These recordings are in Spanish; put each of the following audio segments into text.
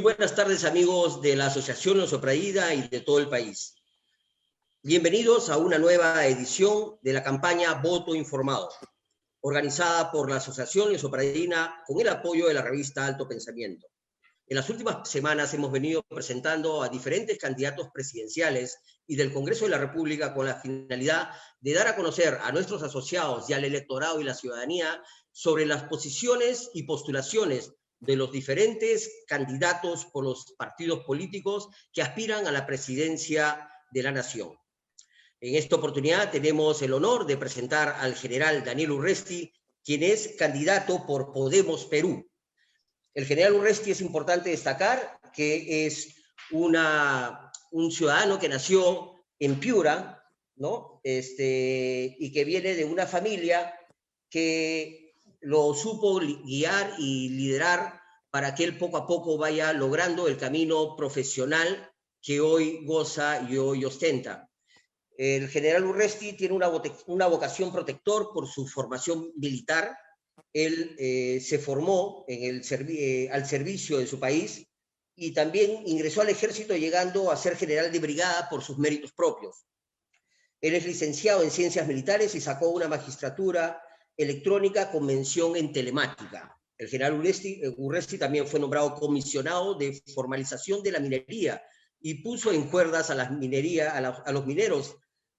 buenas tardes, amigos de la Asociación Osopraída y de todo el país. Bienvenidos a una nueva edición de la campaña Voto Informado, organizada por la Asociación Osopraína con el apoyo de la revista Alto Pensamiento. En las últimas semanas hemos venido presentando a diferentes candidatos presidenciales y del Congreso de la República con la finalidad de dar a conocer a nuestros asociados y al electorado y la ciudadanía sobre las posiciones y postulaciones de los diferentes candidatos por los partidos políticos que aspiran a la presidencia de la nación. En esta oportunidad tenemos el honor de presentar al general Daniel Urresti, quien es candidato por Podemos Perú. El general Urresti es importante destacar que es un ciudadano que nació en Piura, ¿no? Y que viene de una familia que lo supo guiar y liderar para que él poco a poco vaya logrando el camino profesional que hoy goza y hoy ostenta. El general Urresti tiene una vocación protector por su formación militar. Él se formó al servicio de su país y también ingresó al ejército llegando a ser general de brigada por sus méritos propios. Él es licenciado en Ciencias Militares y sacó una magistratura electrónica con mención en telemática. El general Urresti también fue nombrado comisionado de formalización de la minería y puso en cuerdas a los mineros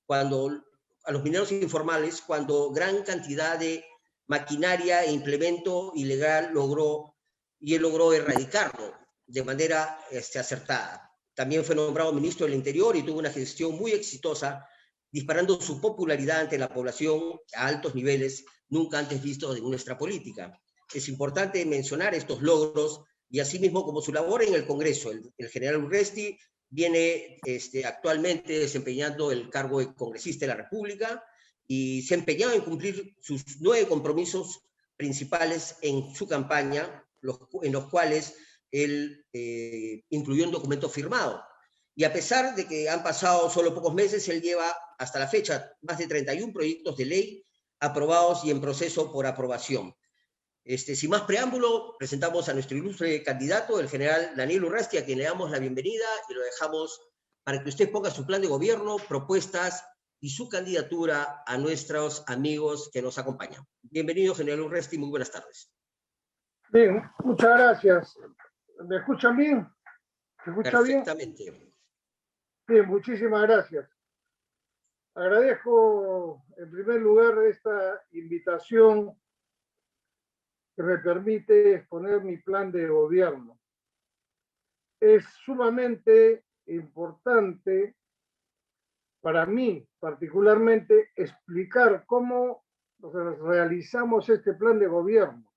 a los mineros informales cuando gran cantidad de maquinaria e implemento ilegal él logró erradicarlo de manera acertada. También fue nombrado ministro del Interior y tuvo una gestión muy exitosa, disparando su popularidad ante la población a altos niveles nunca antes vistos en nuestra política. Es importante mencionar estos logros y asimismo como su labor en el Congreso. El general Urresti viene actualmente desempeñando el cargo de congresista de la República y se ha empeñado en cumplir sus 9 compromisos principales en su campaña, en los cuales él incluyó un documento firmado. Y a pesar de que han pasado solo pocos meses, él lleva hasta la fecha más de 31 proyectos de ley aprobados y en proceso por aprobación. Sin más preámbulo, presentamos a nuestro ilustre candidato, el general Daniel Urresti, a quien le damos la bienvenida y lo dejamos para que usted ponga su plan de gobierno, propuestas y su candidatura a nuestros amigos que nos acompañan. Bienvenido, general Urresti, muy buenas tardes. Bien, muchas gracias. ¿Me escuchan bien? ¿Se escucha bien? Perfectamente. Bien, muchísimas gracias. Agradezco en primer lugar esta invitación que me permite exponer mi plan de gobierno. Es sumamente importante para mí, particularmente, explicar cómo realizamos este plan de gobierno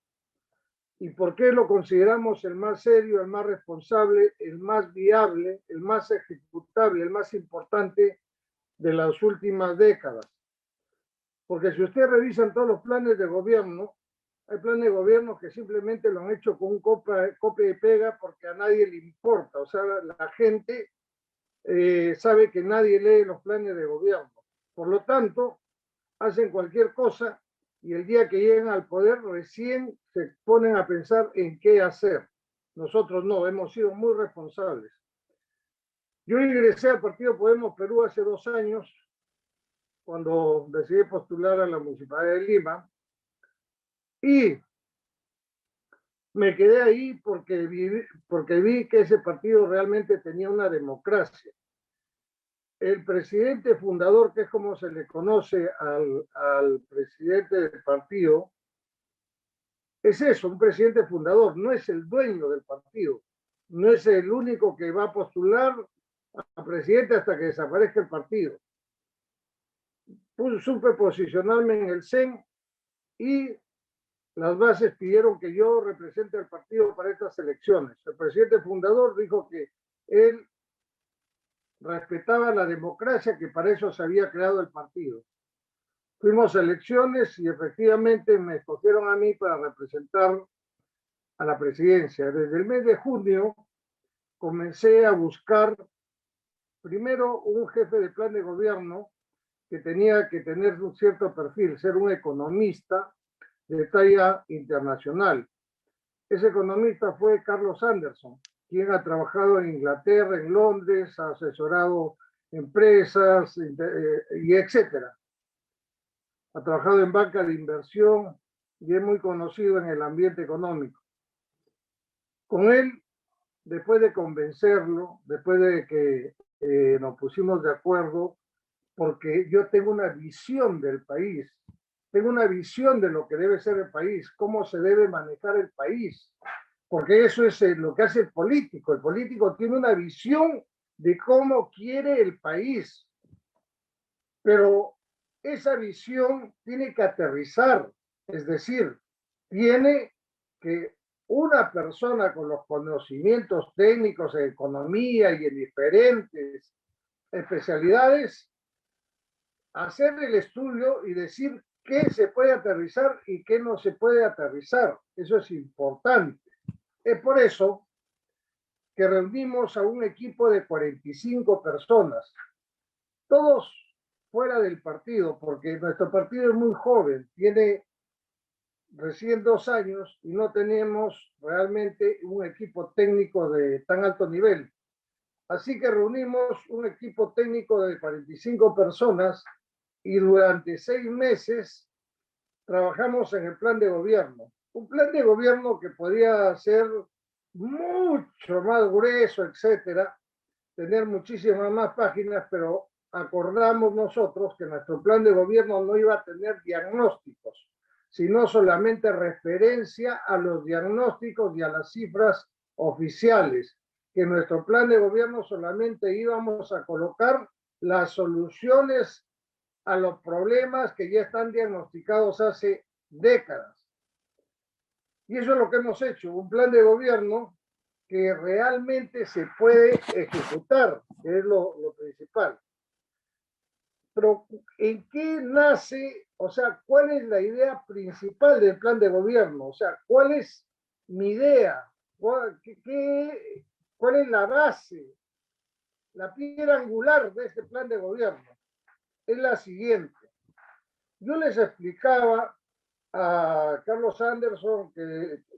y por qué lo consideramos el más serio, el más responsable, el más viable, el más ejecutable, el más importante de las últimas décadas. Porque si ustedes revisan todos los planes de gobierno, hay planes de gobierno que simplemente lo han hecho con un copia y pega porque a nadie le importa. O sea, la gente sabe que nadie lee los planes de gobierno. Por lo tanto, hacen cualquier cosa y el día que llegan al poder recién se ponen a pensar en qué hacer. Nosotros no, hemos sido muy responsables. Yo ingresé al partido Podemos Perú hace 2 años, cuando decidí postular a la Municipalidad de Lima, y me quedé ahí porque vi que ese partido realmente tenía una democracia. El presidente fundador, que es como se le conoce al presidente del partido, es eso, un presidente fundador, no es el dueño del partido, no es el único que va a postular a presidente hasta que desaparezca el partido. Supe posicionarme en el CEN y las bases pidieron que yo represente al partido para estas elecciones. El presidente fundador dijo que él respetaba la democracia, que para eso se había creado el partido. Fuimos a elecciones y efectivamente me escogieron a mí para representar a la presidencia. Desde el mes de junio comencé a buscar primero un jefe de plan de gobierno que tenía que tener un cierto perfil, ser un economista de talla internacional. Ese economista fue Carlos Anderson. quien ha trabajado en Inglaterra, en Londres, ha asesorado empresas y etcétera. Ha trabajado en banca de inversión y es muy conocido en el ambiente económico. Con él, después de convencerlo, después de que nos pusimos de acuerdo, porque yo tengo una visión del país, tengo una visión de lo que debe ser el país, cómo se debe manejar el país, porque eso es lo que hace el político. El político tiene una visión de cómo quiere el país, pero esa visión tiene que aterrizar, es decir, tiene que una persona con los conocimientos técnicos en economía y en diferentes especialidades hacer el estudio y decir qué se puede aterrizar y qué no se puede aterrizar. Eso es importante. Es por eso que reunimos a un equipo de 45 personas, todos fuera del partido, porque nuestro partido es muy joven, tiene recién 2 años y no tenemos realmente un equipo técnico de tan alto nivel. Así que reunimos un equipo técnico de 45 personas y durante 6 meses trabajamos en el plan de gobierno. Un plan de gobierno que podía ser mucho más grueso, etcétera, tener muchísimas más páginas, pero acordamos nosotros que nuestro plan de gobierno no iba a tener diagnósticos, sino solamente referencia a los diagnósticos y a las cifras oficiales, que en nuestro plan de gobierno solamente íbamos a colocar las soluciones a los problemas que ya están diagnosticados hace décadas. Y eso es lo que hemos hecho, un plan de gobierno que realmente se puede ejecutar, que es lo principal. Pero, ¿en qué nace? O sea, ¿cuál es la idea principal del plan de gobierno? O sea, ¿cuál es mi idea? ¿Cuál es la base, la piedra angular de este plan de gobierno? Es la siguiente. Yo les explicaba a Carlos Anderson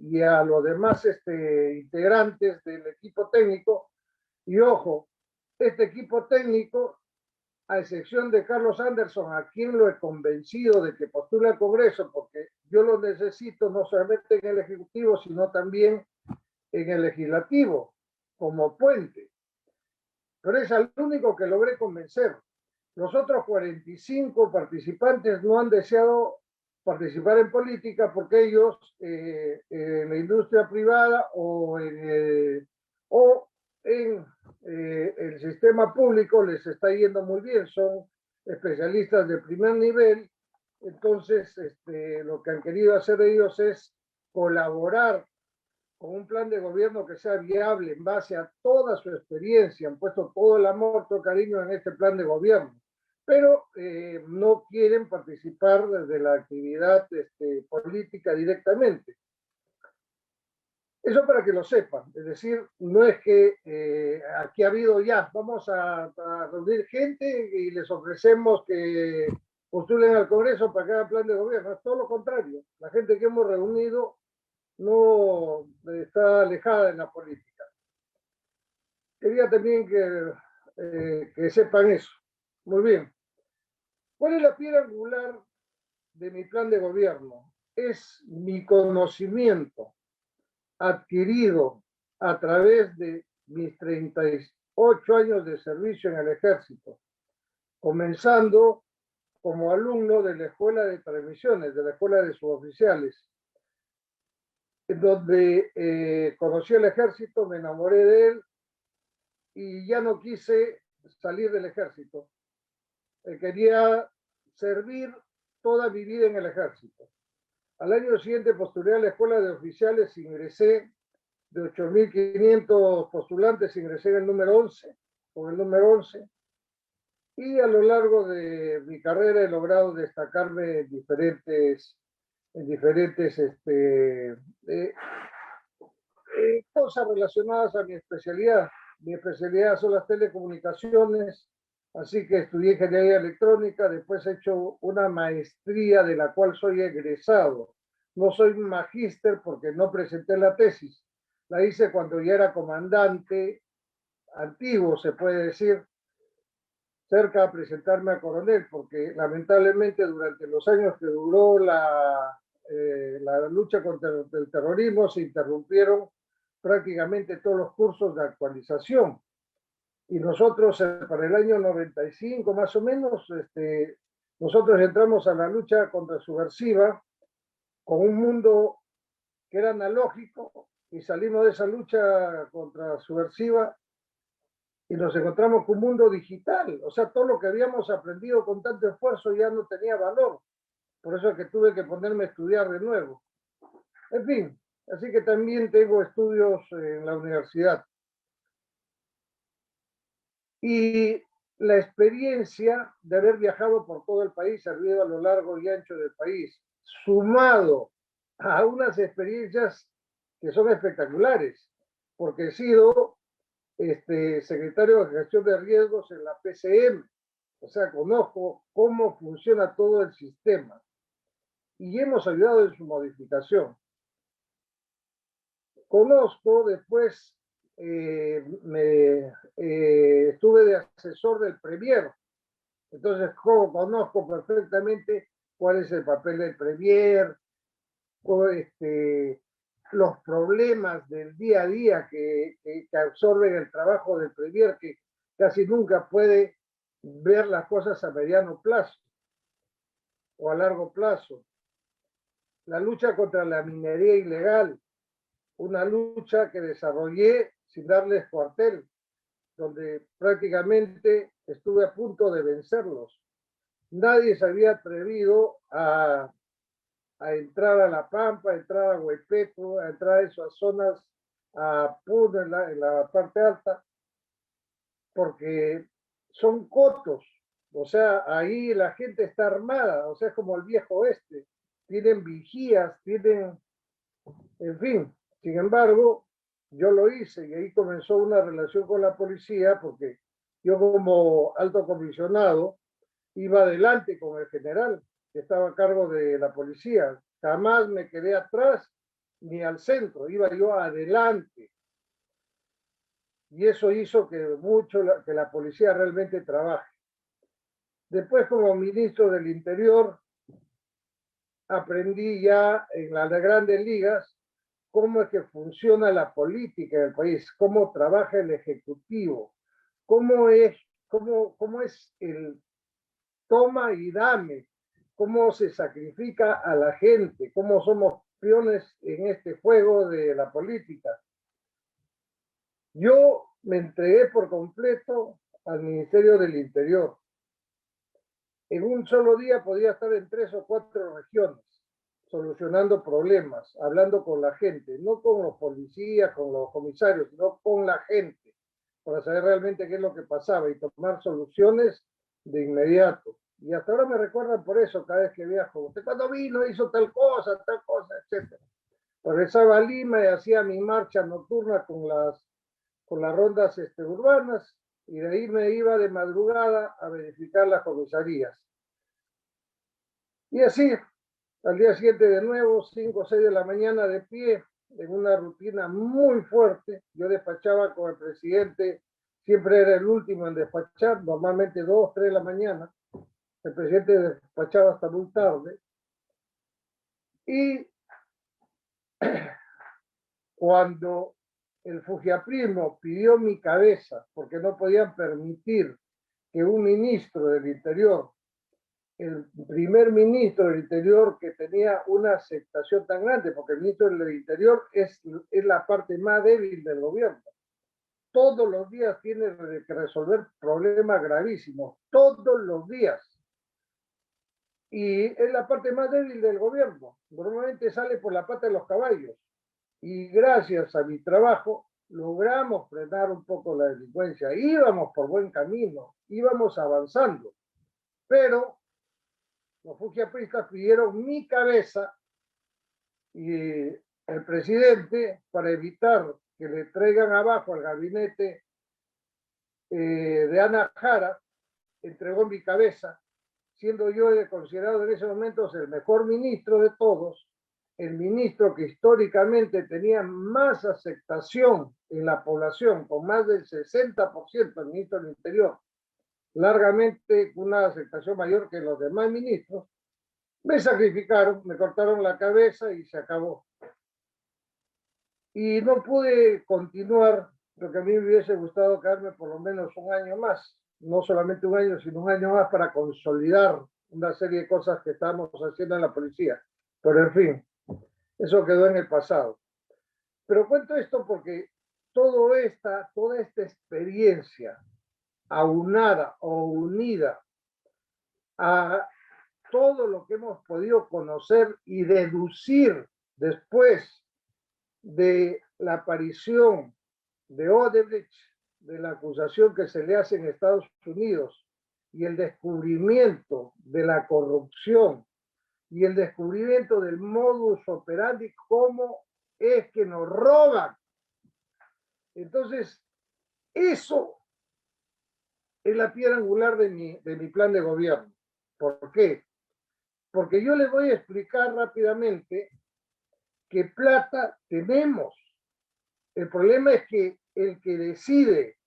y a los demás integrantes del equipo técnico, y ojo, este equipo técnico, a excepción de Carlos Anderson, a quien lo he convencido de que postule al Congreso, porque yo lo necesito no solamente en el Ejecutivo, sino también en el Legislativo, como puente. Pero es al único que logré convencer. Los otros 45 participantes no han deseado participar en política porque ellos en la industria privada o en el sistema público les está yendo muy bien, son especialistas de primer nivel. Entonces lo que han querido hacer ellos es colaborar con un plan de gobierno que sea viable en base a toda su experiencia, han puesto todo el amor, todo el cariño en este plan de gobierno, pero no quieren participar de la actividad política directamente. Eso para que lo sepan, es decir, no es que aquí ha habido ya, vamos a reunir gente y les ofrecemos que postulen al Congreso para que haga plan de gobierno, es todo lo contrario. La gente que hemos reunido no está alejada en la política. Quería también que sepan eso. Muy bien. ¿Cuál es la piedra angular de mi plan de gobierno? Es mi conocimiento adquirido a través de mis 38 años de servicio en el Ejército, comenzando como alumno de la Escuela de Transmisiones, de la Escuela de Suboficiales, donde conocí el Ejército, me enamoré de él y ya no quise salir del Ejército. Quería servir toda mi vida en el Ejército. Al año siguiente postulé a la Escuela de Oficiales, ingresé de 8.500 postulantes, ingresé en el número 11, con el número 11, y a lo largo de mi carrera he logrado destacarme en diferentes cosas relacionadas a mi especialidad. Mi especialidad son las telecomunicaciones, así que estudié ingeniería electrónica, después he hecho una maestría de la cual soy egresado. No soy magíster porque no presenté la tesis. la hice cuando ya era comandante antiguo, se puede decir, cerca a presentarme a coronel, porque lamentablemente durante los años que duró la lucha contra el terrorismo se interrumpieron prácticamente todos los cursos de actualización. Y nosotros para el año 95 más o menos, nosotros entramos a la lucha contra subversiva con un mundo que era analógico y salimos de esa lucha contra subversiva y nos encontramos con un mundo digital. O sea, todo lo que habíamos aprendido con tanto esfuerzo ya no tenía valor. Por eso es que tuve que ponerme a estudiar de nuevo. En fin, así que también tengo estudios en la universidad. Y la experiencia de haber viajado por todo el país, servido a lo largo y ancho del país, sumado a unas experiencias que son espectaculares, porque he sido secretario de gestión de riesgos en la PCM, o sea, conozco cómo funciona todo el sistema y hemos ayudado en su modificación. Conozco después, estuve de asesor del Premier, entonces conozco perfectamente cuál es el papel del Premier, los problemas del día a día que absorben el trabajo del Premier, que casi nunca puede ver las cosas a mediano plazo o a largo plazo. La lucha contra la minería ilegal, una lucha que desarrollé sin darles cuartel, donde prácticamente estuve a punto de vencerlos. Nadie se había atrevido a entrar a La Pampa, a entrar a Huepeco, a entrar a esas zonas, a Puno en la parte alta, porque son cotos. O sea, ahí la gente está armada, o sea, es como el viejo oeste. Tienen vigías, tienen, en fin. Sin embargo, yo lo hice y ahí comenzó una relación con la policía, porque yo como alto comisionado iba adelante con el general que estaba a cargo de la policía. Jamás me quedé atrás ni al centro, iba yo adelante. Y eso hizo que que la policía realmente trabaje. Después, como ministro del Interior, aprendí ya en las grandes ligas cómo es que funciona la política del país, cómo trabaja el Ejecutivo, cómo es el toma y dame, cómo se sacrifica a la gente, cómo somos peones en este juego de la política. Yo me entregué por completo al Ministerio del Interior. En un solo día podía estar en 3 o 4 regiones, solucionando problemas, hablando con la gente, no con los policías, con los comisarios, sino con la gente, para saber realmente qué es lo que pasaba y tomar soluciones de inmediato. Y hasta ahora me recuerdan por eso cada vez que viajo. Usted cuando vino hizo tal cosa, etc. Regresaba a Lima y hacía mi marcha nocturna con las rondas urbanas y de ahí me iba de madrugada a verificar las comisarías. Y así, al día siguiente de nuevo, 5 o 6 de la mañana de pie, en una rutina muy fuerte. Yo despachaba con el presidente, siempre era el último en despachar, normalmente 2, 3 de la mañana. El presidente despachaba hasta muy tarde. Y cuando el Fujiaprimo pidió mi cabeza, porque no podían permitir que un ministro del Interior, el primer ministro del Interior que tenía una aceptación tan grande, porque el ministro del Interior es la parte más débil del gobierno. Todos los días tiene que resolver problemas gravísimos, todos los días. Y es la parte más débil del gobierno. Normalmente sale por la pata de los caballos. Y gracias a mi trabajo logramos frenar un poco la delincuencia. Íbamos por buen camino, íbamos avanzando. Pero los fujiapristas pidieron mi cabeza y el presidente, para evitar que le traigan abajo al gabinete de Ana Jara, entregó mi cabeza, siendo yo considerado en ese momento el mejor ministro de todos, el ministro que históricamente tenía más aceptación en la población, con más del 60%, el ministro del Interior, largamente una aceptación mayor que los demás ministros, me sacrificaron, me cortaron la cabeza y se acabó. Y no pude continuar, lo que a mí me hubiese gustado quedarme por lo menos un año más, no solamente un año, sino un año más para consolidar una serie de cosas que estamos haciendo en la policía. Pero en fin, eso quedó en el pasado. Pero cuento esto porque toda esta experiencia aunada o unida a todo lo que hemos podido conocer y deducir después de la aparición de Odebrecht, de la acusación que se le hace en Estados Unidos y el descubrimiento de la corrupción y el descubrimiento del modus operandi, cómo es que nos roban. Entonces, eso es la piedra angular de mi plan de gobierno. ¿Por qué? Porque yo les voy a explicar rápidamente que plata tenemos. El problema es que el que decide,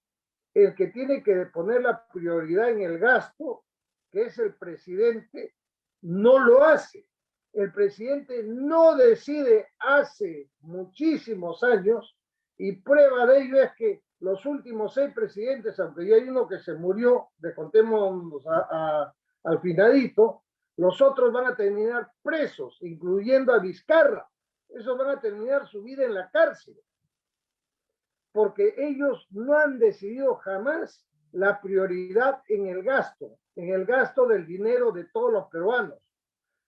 el que tiene que poner la prioridad en el gasto, que es el presidente, no lo hace. El presidente no decide hace muchísimos años y prueba de ello es que los últimos 6 presidentes, aunque ya hay uno que se murió, descontemos al finadito, los otros van a terminar presos, incluyendo a Vizcarra. Esos van a terminar su vida en la cárcel, porque ellos no han decidido jamás la prioridad en el gasto del dinero de todos los peruanos.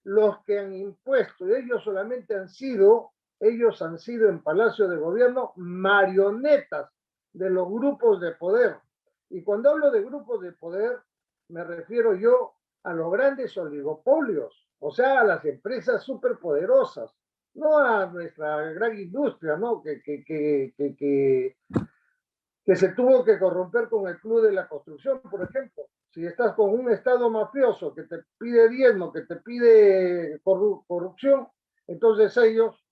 Los que han impuesto, ellos solamente han sido en Palacio de Gobierno marionetas de los grupos de poder. Y cuando hablo de grupos de poder, me refiero yo a los grandes oligopolios, o sea, a las empresas superpoderosas, no a nuestra gran industria, ¿no? Que se tuvo que corromper con el Club de la Construcción, por ejemplo. Si estás con un Estado mafioso que te pide diezmo, que te pide corrupción, entonces ellos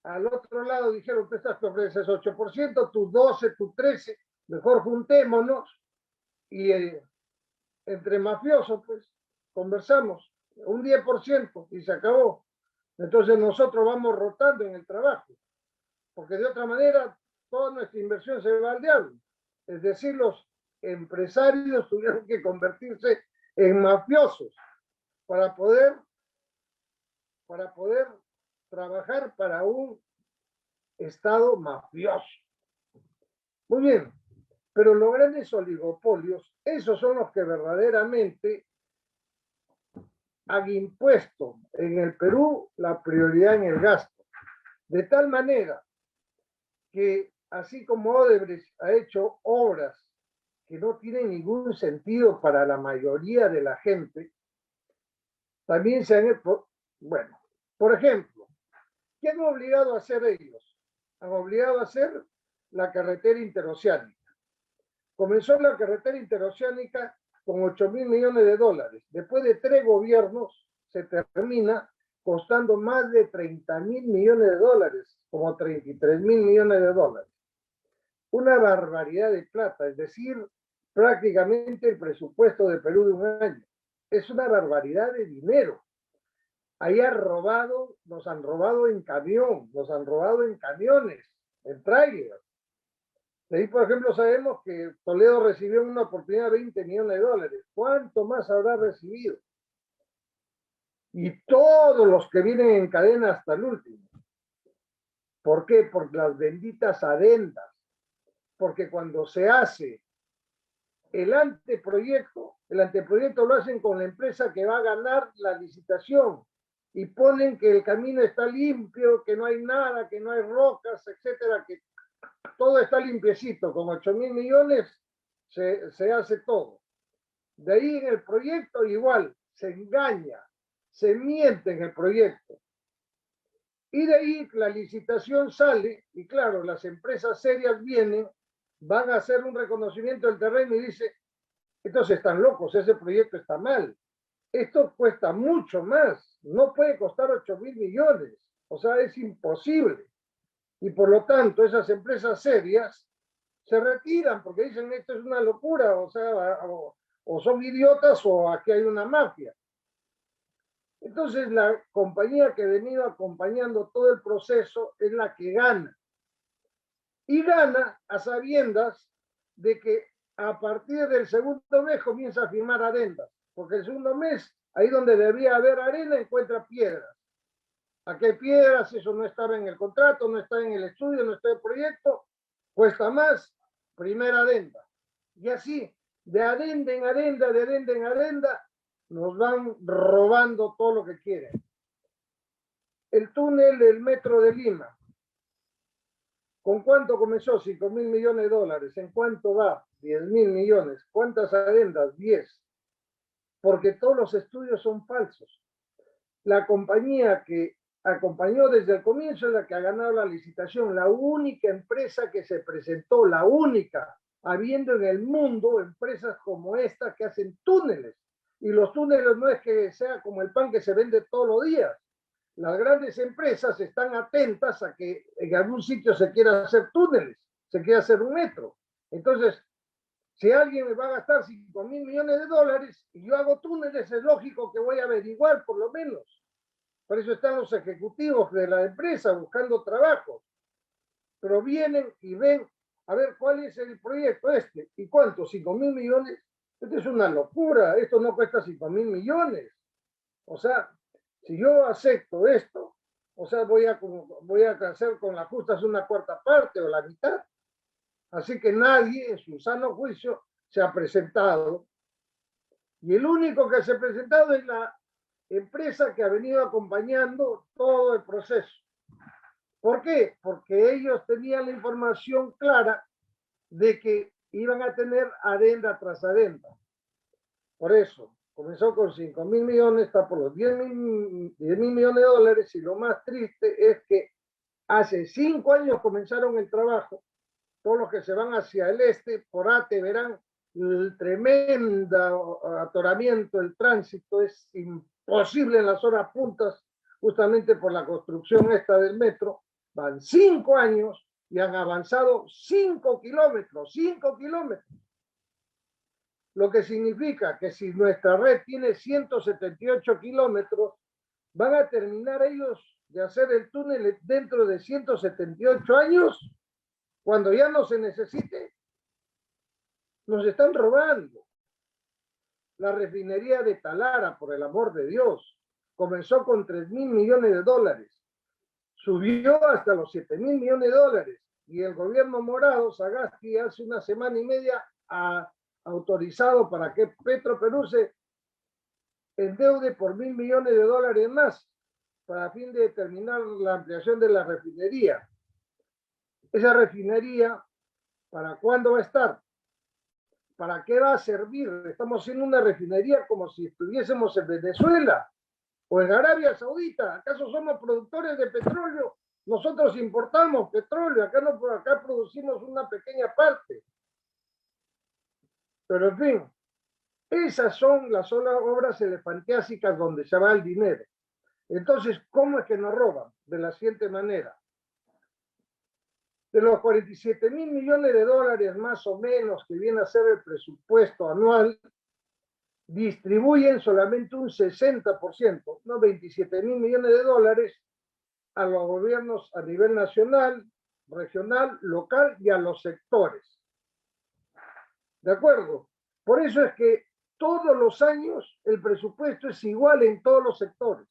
al otro lado dijeron, tú estás que ofreces 8%, tú 12, tú 13, mejor juntémonos y entre mafiosos, pues, conversamos, un 10% y se acabó. Entonces nosotros vamos rotando en el trabajo, porque de otra manera toda nuestra inversión se va al diablo. Es decir, los empresarios tuvieron que convertirse en mafiosos para poder trabajar para un Estado mafioso. Muy bien, pero los grandes oligopolios, esos son los que verdaderamente han impuesto en el Perú la prioridad en el gasto. De tal manera que así como Odebrecht ha hecho obras que no tienen ningún sentido para la mayoría de la gente, también se han hecho, bueno, por ejemplo, ¿qué han obligado a hacer ellos? Han obligado a hacer la carretera interoceánica. Comenzó la carretera interoceánica con 8.000 millones de dólares. Después de 3 gobiernos se termina costando más de 30.000 millones de dólares, como 33.000 millones de dólares. Una barbaridad de plata, es decir, prácticamente el presupuesto de Perú de un año. Es una barbaridad de dinero. Ahí nos han robado en camión, nos han robado en camiones, en trailers. De ahí, por ejemplo, sabemos que Toledo recibió en una oportunidad 20 millones de dólares. ¿Cuánto más habrá recibido? Y todos los que vienen en cadena hasta el último. ¿Por qué? Por las benditas adendas. Porque cuando se hace el anteproyecto lo hacen con la empresa que va a ganar la licitación y ponen que el camino está limpio, que no hay nada, que no hay rocas, etcétera, que todo está limpiecito, con 8.000 millones se hace todo. De ahí en el proyecto igual, se engaña, se miente en el proyecto. Y de ahí la licitación sale, y claro, las empresas serias vienen, van a hacer un reconocimiento del terreno y dicen, estos están locos, ese proyecto está mal. Esto cuesta mucho más, no puede costar 8.000 millones. O sea, es imposible. Y por lo tanto, esas empresas serias se retiran porque dicen esto es una locura, o sea, o son idiotas o aquí hay una mafia. Entonces, la compañía que ha venido acompañando todo el proceso es la que gana. Y gana a sabiendas de que a partir del segundo mes comienza a firmar adendas, porque el segundo mes, ahí donde debía haber arena, encuentra piedras. Aquí hay piedras, eso no estaba en el contrato, no está en el estudio, no está en el proyecto, cuesta más, primera adenda. Y así, de adenda en adenda, de adenda en adenda, nos van robando todo lo que quieren. El túnel del metro de Lima, ¿con cuánto comenzó? 5.000 millones de dólares. ¿En cuánto va? 10.000 millones. ¿Cuántas adendas? 10. Porque todos los estudios son falsos. La compañía que acompañó desde el comienzo es la que ha ganado la licitación, la única empresa que se presentó, la única, habiendo en el mundo empresas como esta que hacen túneles. Y los túneles no es que sea como el pan que se vende todos los días. Las grandes empresas están atentas a que en algún sitio se quiera hacer túneles, se quiera hacer un metro. Entonces, si alguien me va a gastar 5.000 millones de dólares y yo hago túneles, es lógico que voy a averiguar por lo menos. Por eso están los ejecutivos de la empresa buscando trabajo. Pero vienen y ven, a ver, ¿cuál es el proyecto este? ¿Y cuánto? ¿5.000 millones? Esto es una locura, esto no cuesta 5.000 millones. O sea, si yo acepto esto, o sea, voy a hacer con las justas una cuarta parte o la mitad. Así que nadie en su sano juicio se ha presentado. Y el único que se ha presentado es la empresa que ha venido acompañando todo el proceso. ¿Por qué? Porque ellos tenían la información clara de que iban a tener adenda tras adenda. Por eso, comenzó con 5.000 millones, está por los 10.000 millones de dólares, y lo más triste es que hace 5 años comenzaron el trabajo. Todos los que se van hacia el este, por ATE, verán el tremendo atoramiento, el tránsito es imposible en las horas puntas, justamente por la construcción esta del metro. Van 5 años y han avanzado 5 kilómetros, 5 kilómetros. Lo que significa que si nuestra red tiene 178 kilómetros, van a terminar ellos de hacer el túnel dentro de 178 años, cuando ya no se necesite. Nos están robando. La refinería de Talara, por el amor de Dios, comenzó con 3.000 millones de dólares, subió hasta los 7.000 millones de dólares, y el gobierno morado, Sagasti, hace una semana y media ha autorizado para que Petroperú se endeude por 1.000 millones de dólares más, para fin de terminar la ampliación de la refinería. Esa refinería, ¿para cuándo va a estar? ¿Para qué va a servir? Estamos haciendo una refinería como si estuviésemos en Venezuela o en Arabia Saudita. ¿Acaso somos productores de petróleo? Nosotros importamos petróleo, acá producimos una pequeña parte. Pero en fin, esas son las obras elefantiásicas donde se va el dinero. Entonces, ¿cómo es que nos roban? De la siguiente manera. De los 47.000 millones de dólares más o menos que viene a ser el presupuesto anual, distribuyen solamente un 60%, no 27.000 millones de dólares, a los gobiernos a nivel nacional, regional, local y a los sectores. ¿De acuerdo? Por eso es que todos los años el presupuesto es igual en todos los sectores.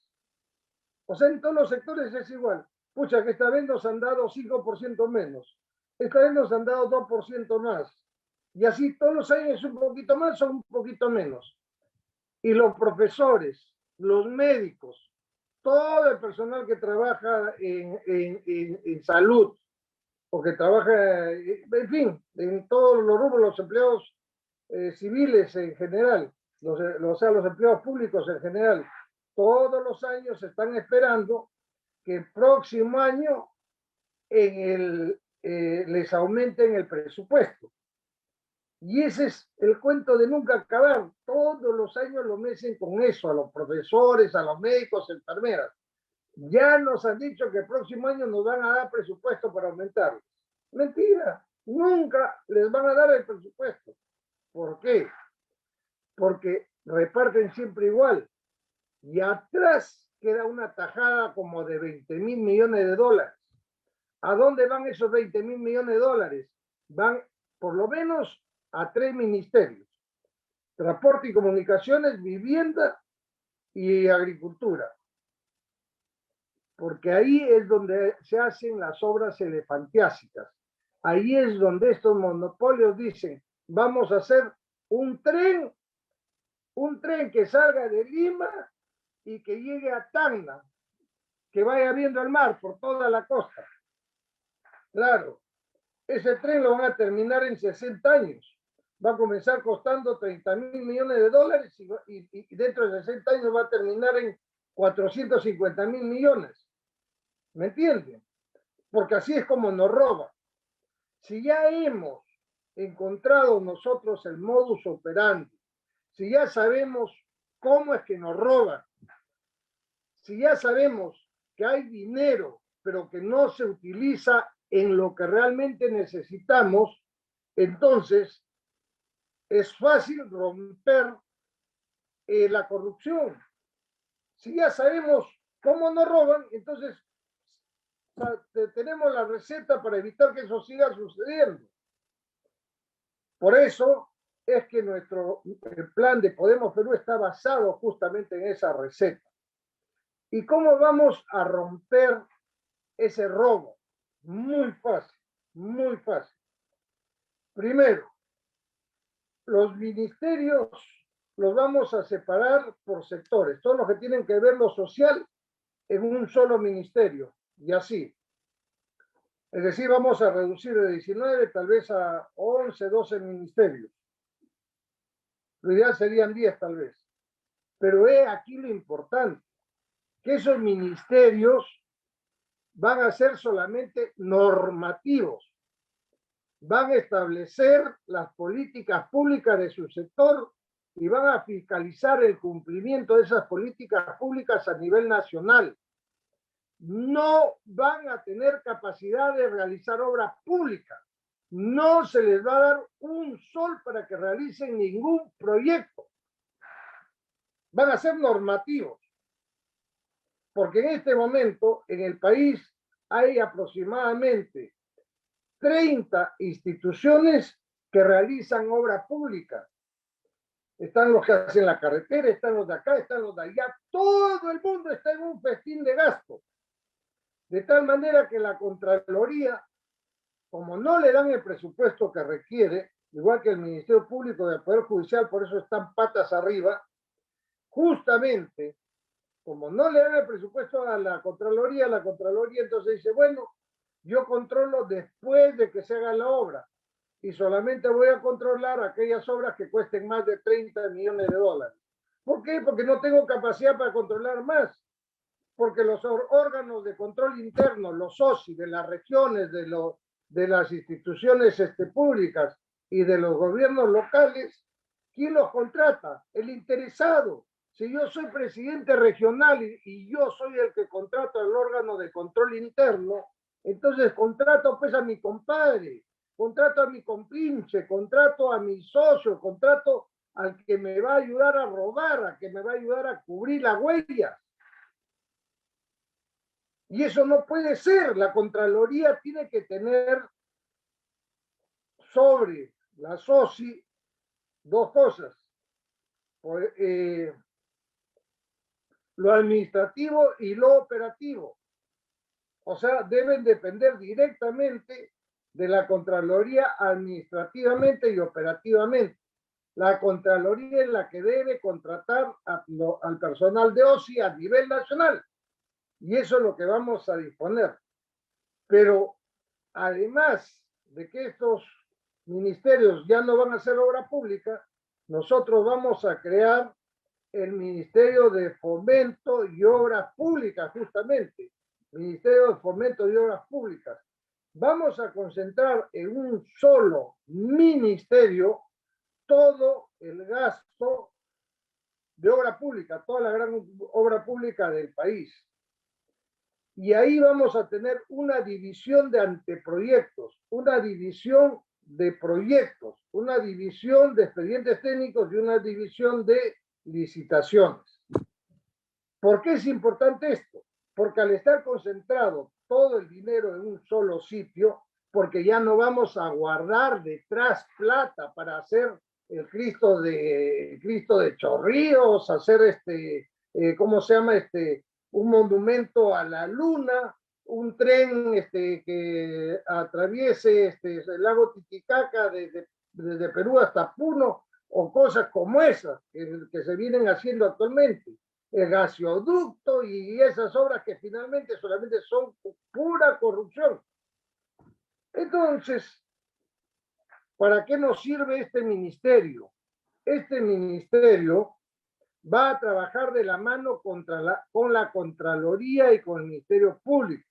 O sea, en todos los sectores es igual. Pucha, que esta vez nos han dado 5% menos. Esta vez nos han dado 2% más. Y así todos los años un poquito más o un poquito menos. Y los profesores, los médicos, todo el personal que trabaja en salud o que trabaja, en fin, en todos los rubros, los empleados civiles en general, o sea, los empleados públicos en general, todos los años están esperando que el próximo año les aumenten el presupuesto. Y ese es el cuento de nunca acabar. Todos los años lo mecen con eso, a los profesores, a los médicos, enfermeras. Ya nos han dicho que el próximo año nos van a dar presupuesto para aumentarlos. Mentira, nunca les van a dar el presupuesto. ¿Por qué? Porque reparten siempre igual. Y atrás queda una tajada como de 20.000 millones de dólares. ¿A dónde van esos 20.000 millones de dólares? Van por lo menos a 3 ministerios: transporte y comunicaciones, vivienda y agricultura. Porque ahí es donde se hacen las obras elefantiásicas. Ahí es donde estos monopolios dicen, vamos a hacer un tren que salga de Lima y que llegue a Tacna, que vaya viendo el mar por toda la costa. Claro, ese tren lo van a terminar en 60 años. Va a comenzar costando 30.000 millones de dólares y dentro de 60 años va a terminar en 450.000 millones. ¿Me entienden? Porque así es como nos roban. Si ya hemos encontrado nosotros el modus operandi, si ya sabemos cómo es que nos roban, si ya sabemos que hay dinero, pero que no se utiliza en lo que realmente necesitamos, entonces es fácil romper la corrupción. Si ya sabemos cómo nos roban, entonces tenemos la receta para evitar que eso siga sucediendo. Por eso es que nuestro plan de Podemos Perú está basado justamente en esa receta. ¿Y cómo vamos a romper ese robo? Muy fácil, muy fácil. Primero, los ministerios los vamos a separar por sectores, todos los que tienen que ver lo social en un solo ministerio, y así. Es decir, vamos a reducir de 19 tal vez a 11, 12 ministerios. Lo ideal serían 10 tal vez. Pero he aquí lo importante, que esos ministerios van a ser solamente normativos. Van a establecer las políticas públicas de su sector y van a fiscalizar el cumplimiento de esas políticas públicas a nivel nacional. No van a tener capacidad de realizar obras públicas. No se les va a dar un sol para que realicen ningún proyecto. Van a ser normativos. Porque en este momento en el país hay aproximadamente 30 instituciones que realizan obra pública. Están los que hacen la carretera, están los de acá, están los de allá. Todo el mundo está en un festín de gasto. De tal manera que la Contraloría, como no le dan el presupuesto que requiere, igual que el Ministerio Público del Poder Judicial, por eso están patas arriba, justamente, como no le dan el presupuesto a la Contraloría entonces dice, bueno, yo controlo después de que se haga la obra y solamente voy a controlar aquellas obras que cuesten más de 30 millones de dólares. ¿Por qué? Porque no tengo capacidad para controlar más. Porque los órganos de control interno, los OSI de las regiones, de las instituciones públicas y de los gobiernos locales, ¿quién los contrata? El interesado. Si yo soy presidente regional y yo soy el que contrato el órgano de control interno, entonces contrato pues a mi compadre, contrato a mi compinche, contrato a mi socio, contrato al que me va a ayudar a robar, a que me va a ayudar a cubrir la huella. Y eso no puede ser. La Contraloría tiene que tener sobre la SOSI dos cosas. Lo administrativo y lo operativo. O sea, deben depender directamente de la Contraloría administrativamente y operativamente. La Contraloría es la que debe contratar al personal de OSI a nivel nacional. Y eso es lo que vamos a disponer. Pero además de que estos ministerios ya no van a hacer obra pública, nosotros vamos a crear el Ministerio de Fomento y Obras Públicas, justamente. Ministerio de Fomento y Obras Públicas. Vamos a concentrar en un solo ministerio todo el gasto de obra pública, toda la gran obra pública del país. Y ahí vamos a tener una división de anteproyectos, una división de proyectos, una división de expedientes técnicos y una división de licitaciones. ¿Por qué es importante esto? Porque al estar concentrado todo el dinero en un solo sitio, porque ya no vamos a guardar detrás plata para hacer el Cristo de Chorrillos, hacer ¿cómo se llama? Un monumento a la luna, un tren que atraviese el lago Titicaca desde Perú hasta Puno, o cosas como esas que se vienen haciendo actualmente. El gasoducto y esas obras que finalmente solamente son pura corrupción. Entonces, ¿para qué nos sirve este ministerio? Este ministerio va a trabajar de la mano con la Contraloría y con el Ministerio Público.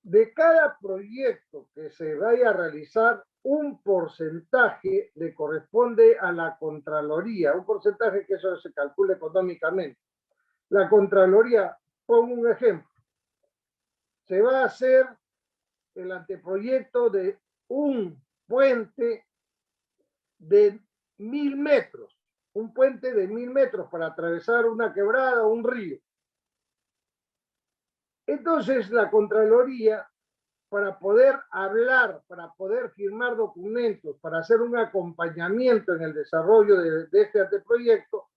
De cada proyecto que se vaya a realizar, un porcentaje le corresponde a la Contraloría, un porcentaje que eso se calcula económicamente. La Contraloría, pongo un ejemplo, se va a hacer el anteproyecto de un puente de 1000 metros, un puente de 1000 metros para atravesar una quebrada o un río. Entonces la Contraloría, para poder hablar, para poder firmar documentos, para hacer un acompañamiento en el desarrollo de este anteproyecto,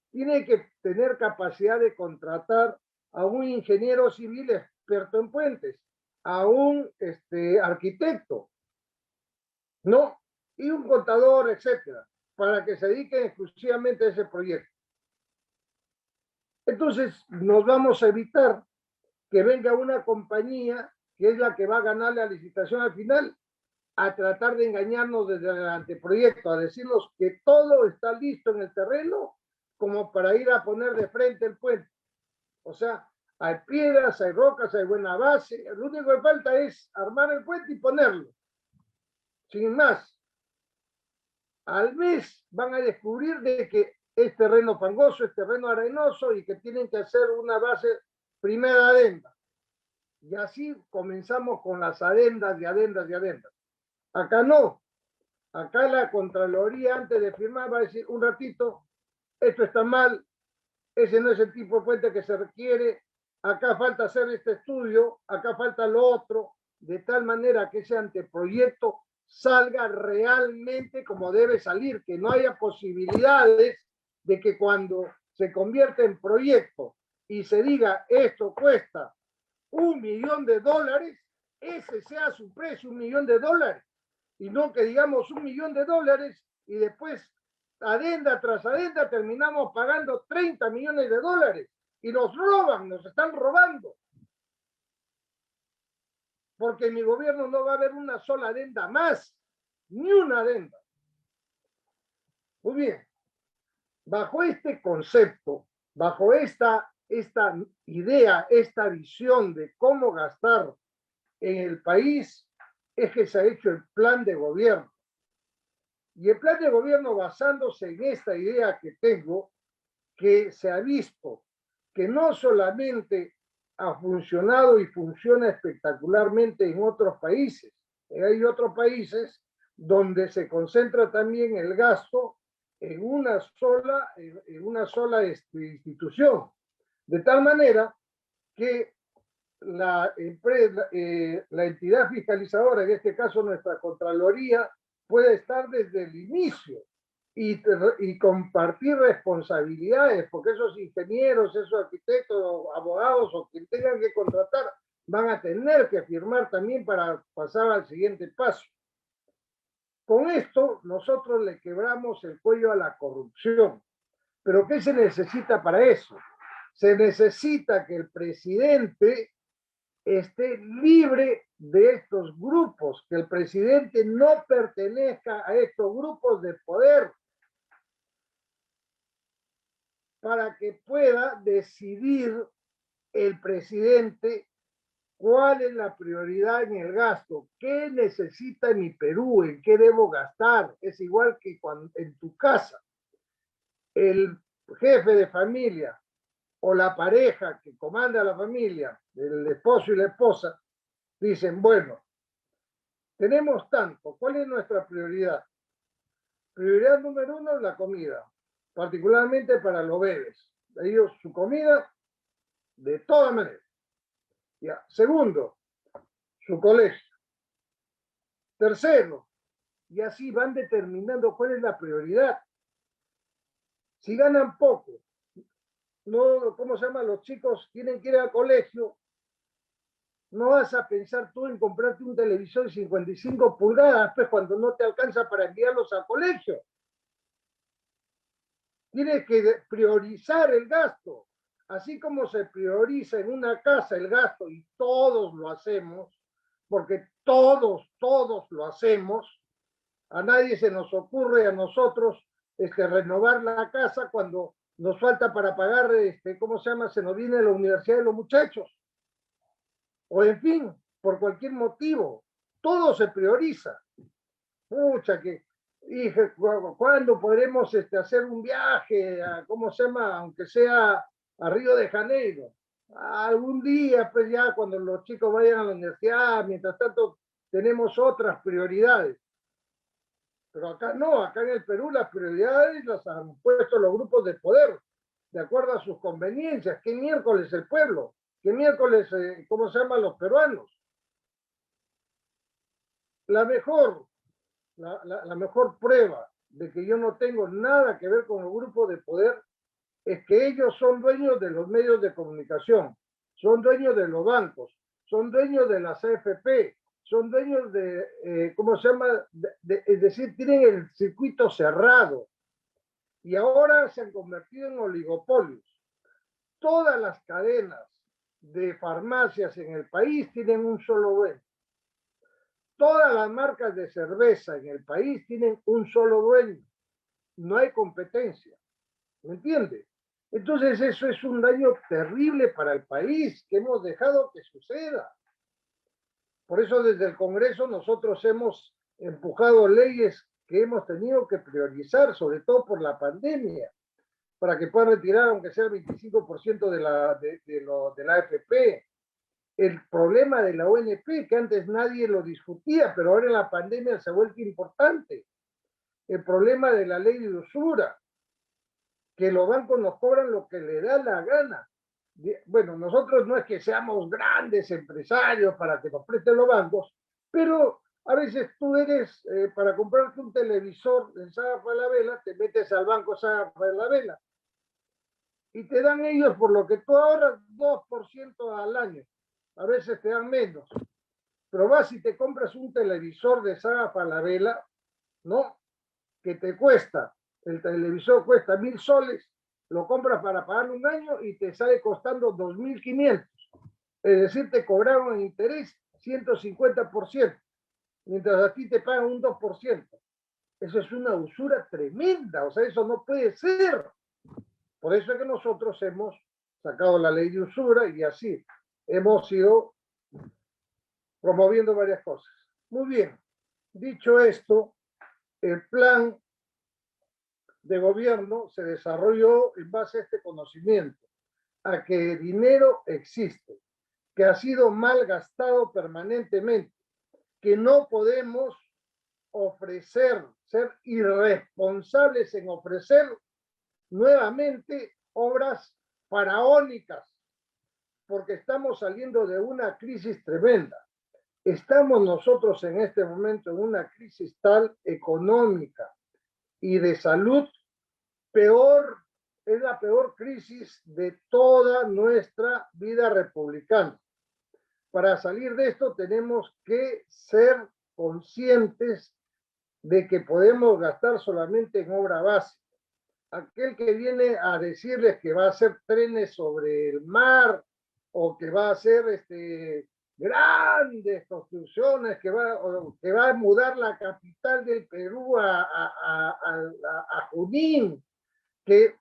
tiene que tener capacidad de contratar a un ingeniero civil experto en puentes, a un arquitecto, ¿no? Y un contador, etcétera, para que se dediquen exclusivamente a ese proyecto. Entonces, nos vamos a evitar que venga una compañía que es la que va a ganar la licitación al final, a tratar de engañarnos desde el anteproyecto, a decirnos que todo está listo en el terreno como para ir a poner de frente el puente. O sea, hay piedras, hay rocas, hay buena base, lo único que falta es armar el puente y ponerlo, sin más. Al mes van a descubrir de que es terreno fangoso, es terreno arenoso y que tienen que hacer una base primera adenda. Y así comenzamos con las adendas y adendas y adendas. Acá no. Acá la Contraloría, antes de firmar, va a decir un ratito, esto está mal, ese no es el tipo de puente que se requiere, acá falta hacer este estudio, acá falta lo otro, de tal manera que ese anteproyecto salga realmente como debe salir, que no haya posibilidades de que cuando se convierta en proyecto y se diga esto cuesta $1.000.000, ese sea su precio, $1.000.000, y no que digamos $1.000.000 y después adenda tras adenda terminamos pagando $30 millones y nos roban, nos están robando. Porque en mi gobierno no va a haber una sola adenda más, ni una adenda. Muy bien, bajo este concepto, bajo esta idea, esta visión de cómo gastar en el país, es que se ha hecho el plan de gobierno. Y el plan de gobierno, basándose en esta idea que tengo, que se ha visto que no solamente ha funcionado y funciona espectacularmente en otros países, hay otros países donde se concentra también el gasto en una sola institución, de tal manera que la entidad fiscalizadora, en este caso nuestra Contraloría, puede estar desde el inicio y compartir responsabilidades, porque esos ingenieros, esos arquitectos, abogados o quien tengan que contratar, van a tener que firmar también para pasar al siguiente paso. Con esto nosotros le quebramos el cuello a la corrupción. ¿Pero qué se necesita para eso? Se necesita que el presidente esté libre de estos grupos, que el presidente no pertenezca a estos grupos de poder, para que pueda decidir el presidente cuál es la prioridad en el gasto, qué necesita mi Perú, en qué debo gastar. Es igual que cuando en tu casa el jefe de familia o la pareja que comanda la familia, el esposo y la esposa, dicen, bueno, tenemos tanto, ¿cuál es nuestra prioridad? Prioridad número uno es la comida, particularmente para los bebés. Ellos su comida de todas maneras. Ya. Segundo, su colegio. Tercero, y así van determinando cuál es la prioridad. Si ganan poco, no, ¿cómo se llama? Los chicos tienen que ir al colegio, no vas a pensar tú en comprarte un televisor de 55 pulgadas, pues cuando no te alcanza para enviarlos al colegio. Tienes que priorizar el gasto. Así como se prioriza en una casa el gasto, y todos lo hacemos, porque todos lo hacemos, a nadie se nos ocurre a nosotros renovar la casa cuando nos falta para pagar, ¿cómo se llama? Se nos viene la universidad de los muchachos. O en fin, por cualquier motivo, todo se prioriza. Pucha, que dije, ¿cuándo podremos hacer un viaje a, ¿cómo se llama? Aunque sea a Río de Janeiro. Algún día, pues ya cuando los chicos vayan a la universidad, mientras tanto tenemos otras prioridades. Pero acá no, acá en el Perú las prioridades las han puesto los grupos de poder, de acuerdo a sus conveniencias. ¿Qué miércoles el pueblo? ¿Qué miércoles, cómo se llaman los peruanos? La mejor prueba de que yo no tengo nada que ver con el grupo de poder es que ellos son dueños de los medios de comunicación, son dueños de los bancos, son dueños de las AFP, son dueños de, ¿cómo se llama? Es decir, tienen el circuito cerrado y ahora se han convertido en oligopolios. Todas las cadenas de farmacias en el país tienen un solo dueño. Todas las marcas de cerveza en el país tienen un solo dueño. No hay competencia. ¿Me entiende? Entonces eso es un daño terrible para el país que hemos dejado que suceda. Por eso desde el Congreso nosotros hemos empujado leyes que hemos tenido que priorizar, sobre todo por la pandemia, para que puedan retirar aunque sea el 25% de la AFP. El problema de la ONP, que antes nadie lo discutía, pero ahora en la pandemia se ha vuelto importante. El problema de la ley de usura, que los bancos nos cobran lo que le da la gana. Bueno, nosotros no es que seamos grandes empresarios para que nos presten los bancos, pero a veces tú eres, para comprarte un televisor en Saga Falabella, te metes al banco Saga Falabella y te dan ellos por lo que tú ahorras 2% al año. A veces te dan menos. Pero vas y te compras un televisor de Saga Falabella, ¿no? Que te cuesta, el televisor cuesta 1.000 soles, lo compras para pagarlo un año y te sale costando 2.500. Es decir, te cobraron en interés 150%, mientras a ti te pagan un 2%. Eso es una usura tremenda, o sea, eso no puede ser. Por eso es que nosotros hemos sacado la ley de usura y así hemos ido promoviendo varias cosas. Muy bien, dicho esto, el plan de gobierno se desarrolló en base a este conocimiento, a que dinero existe, que ha sido mal gastado permanentemente, que no podemos ofrecer, ser irresponsables en ofrecer nuevamente obras faraónicas, porque estamos saliendo de una crisis tremenda. Estamos nosotros en este momento en una crisis tal económica y de salud peor, es la peor crisis de toda nuestra vida republicana. Para salir de esto tenemos que ser conscientes de que podemos gastar solamente en obra básica. Aquel que viene a decirles que va a hacer trenes sobre el mar o que va a hacer grandes construcciones, que va a mudar la capital del Perú a Junín, que,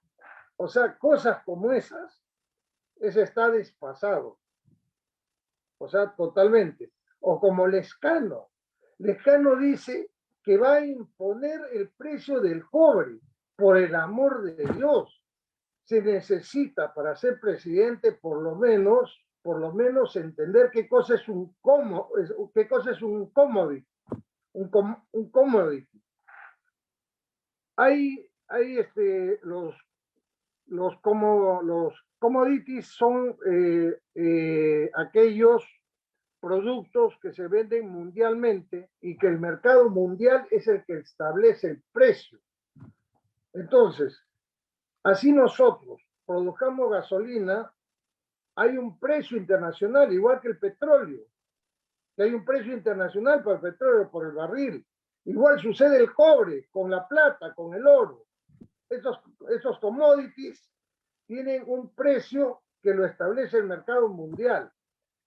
o sea, cosas como esas, ese está desfasado. O sea, totalmente. O como Lescano. Lescano dice que va a imponer el precio del cobre, por el amor de Dios. se necesita para ser presidente por lo menos entender qué cosa es un commodity, un commodity. Los commodities son aquellos productos que se venden mundialmente y que el mercado mundial es el que establece el precio. Entonces, así nosotros produzcamos gasolina, hay un precio internacional, igual que el petróleo, que hay un precio internacional para el petróleo por el barril. Igual sucede el cobre, con la plata, con el oro. Esos commodities tienen un precio que lo establece el mercado mundial.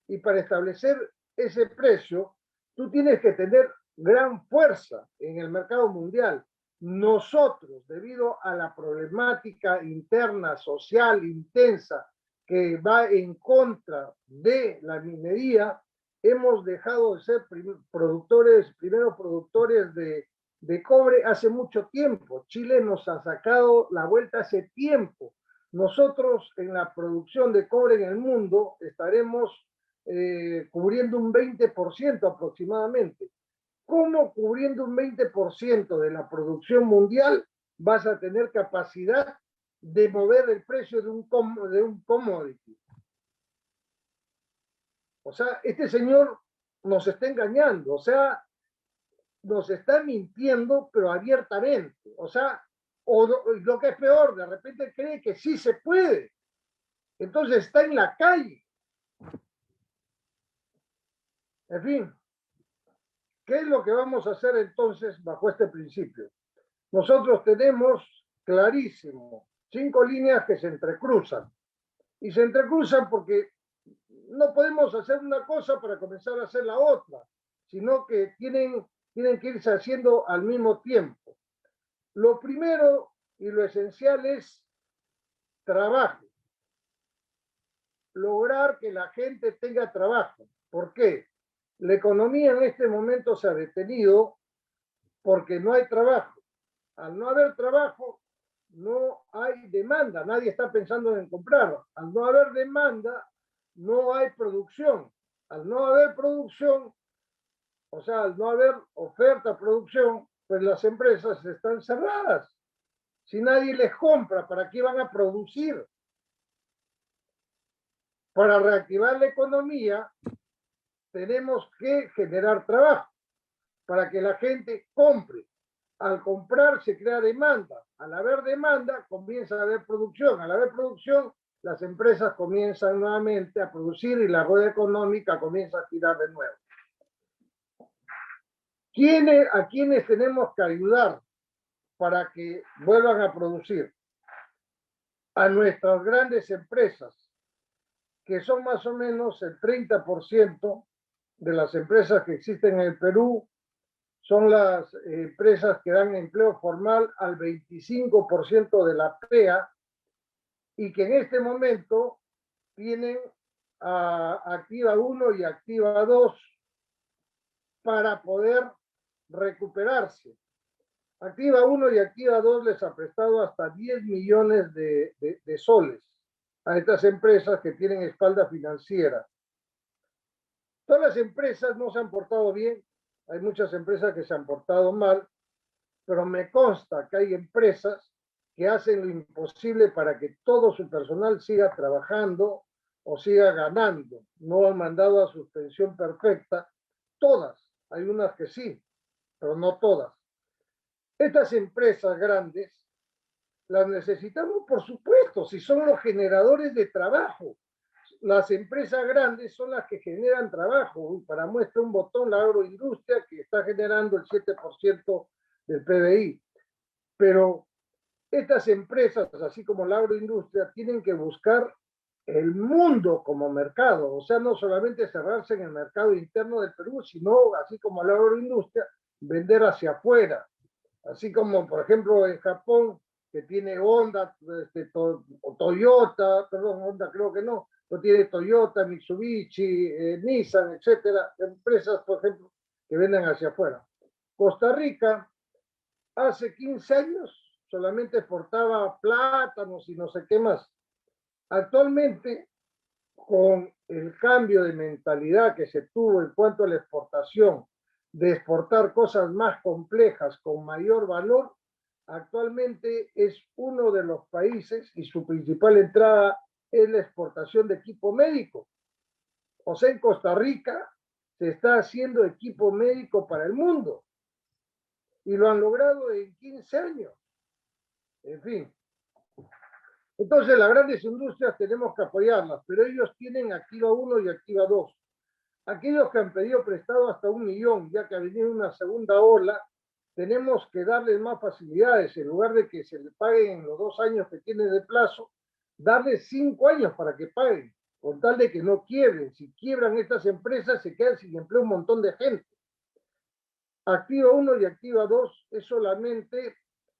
Y para establecer ese precio, tú tienes que tener gran fuerza en el mercado mundial. Nosotros, debido a la problemática interna, social, intensa, que va en contra de la minería, hemos dejado de ser primeros productores de cobre hace mucho tiempo. Chile nos ha sacado la vuelta hace tiempo. Nosotros en la producción de cobre en el mundo estaremos cubriendo un 20% aproximadamente. ¿Cómo cubriendo un 20% de la producción mundial vas a tener capacidad de mover el precio de un commodity? O sea, este señor nos está engañando, o sea, nos está mintiendo, pero abiertamente. O sea, o lo que es peor, de repente cree que sí se puede. Entonces está en la calle. En fin, ¿qué es lo que vamos a hacer entonces bajo este principio? Nosotros tenemos clarísimo 5 líneas que se entrecruzan. Y se entrecruzan porque no podemos hacer una cosa para comenzar a hacer la otra, sino que tienen que irse haciendo al mismo tiempo. Lo primero y lo esencial es trabajo. Lograr que la gente tenga trabajo. ¿Por qué? La economía en este momento se ha detenido porque no hay trabajo. Al no haber trabajo, no hay demanda. Nadie está pensando en comprar. Al no haber demanda, no hay producción. Al no haber producción, o sea, al no haber oferta, producción, pues las empresas están cerradas. Si nadie les compra, ¿para qué van a producir? Para reactivar la economía, tenemos que generar trabajo para que la gente compre. Al comprar se crea demanda. Al haber demanda, comienza a haber producción. Al haber producción, las empresas comienzan nuevamente a producir y la rueda económica comienza a girar de nuevo. ¿A quiénes tenemos que ayudar para que vuelvan a producir? A nuestras grandes empresas, que son más o menos el 30% de las empresas que existen en el Perú, son las empresas que dan empleo formal al 25% de la PEA y que en este momento tienen a Activa 1 y Activa 2 para poder recuperarse. Activa 1 y Activa 2 les ha prestado hasta 10 millones de soles a estas empresas que tienen espalda financiera. Todas las empresas no se han portado bien, hay muchas empresas que se han portado mal, pero me consta que hay empresas que hacen lo imposible para que todo su personal siga trabajando o siga ganando. No han mandado a suspensión perfecta, todas, hay unas que sí, pero no todas. Estas empresas grandes las necesitamos, por supuesto, si son los generadores de trabajo. Las empresas grandes son las que generan trabajo. Para muestra un botón, la agroindustria, que está generando el 7% del PBI. Pero estas empresas, así como la agroindustria, tienen que buscar el mundo como mercado. O sea, no solamente cerrarse en el mercado interno del Perú, sino, así como la agroindustria, vender hacia afuera. Así como, por ejemplo, en Japón, que tiene Honda, Toyota, perdón, Honda creo que no tiene Toyota, Mitsubishi, Nissan, etcétera, empresas, por ejemplo, que venden hacia afuera. Costa Rica, hace 15 años, solamente exportaba plátanos y no sé qué más. Actualmente, con el cambio de mentalidad que se tuvo en cuanto a la exportación, de exportar cosas más complejas con mayor valor, actualmente es uno de los países y su principal entrada es la exportación de equipo médico. O sea, en Costa Rica se está haciendo equipo médico para el mundo y lo han logrado en 15 años. En fin. Entonces, las grandes industrias tenemos que apoyarlas, pero ellos tienen activa 1 y activa 2. Aquellos que han pedido prestado hasta 1 millón, ya que ha venido una segunda ola, tenemos que darles más facilidades. En lugar de que se le paguen en los 2 años que tiene de plazo, darles 5 años para que paguen, con tal de que no quiebren. Si quiebran estas empresas, se quedan sin empleo un montón de gente. Activa 1 y activa 2 es solamente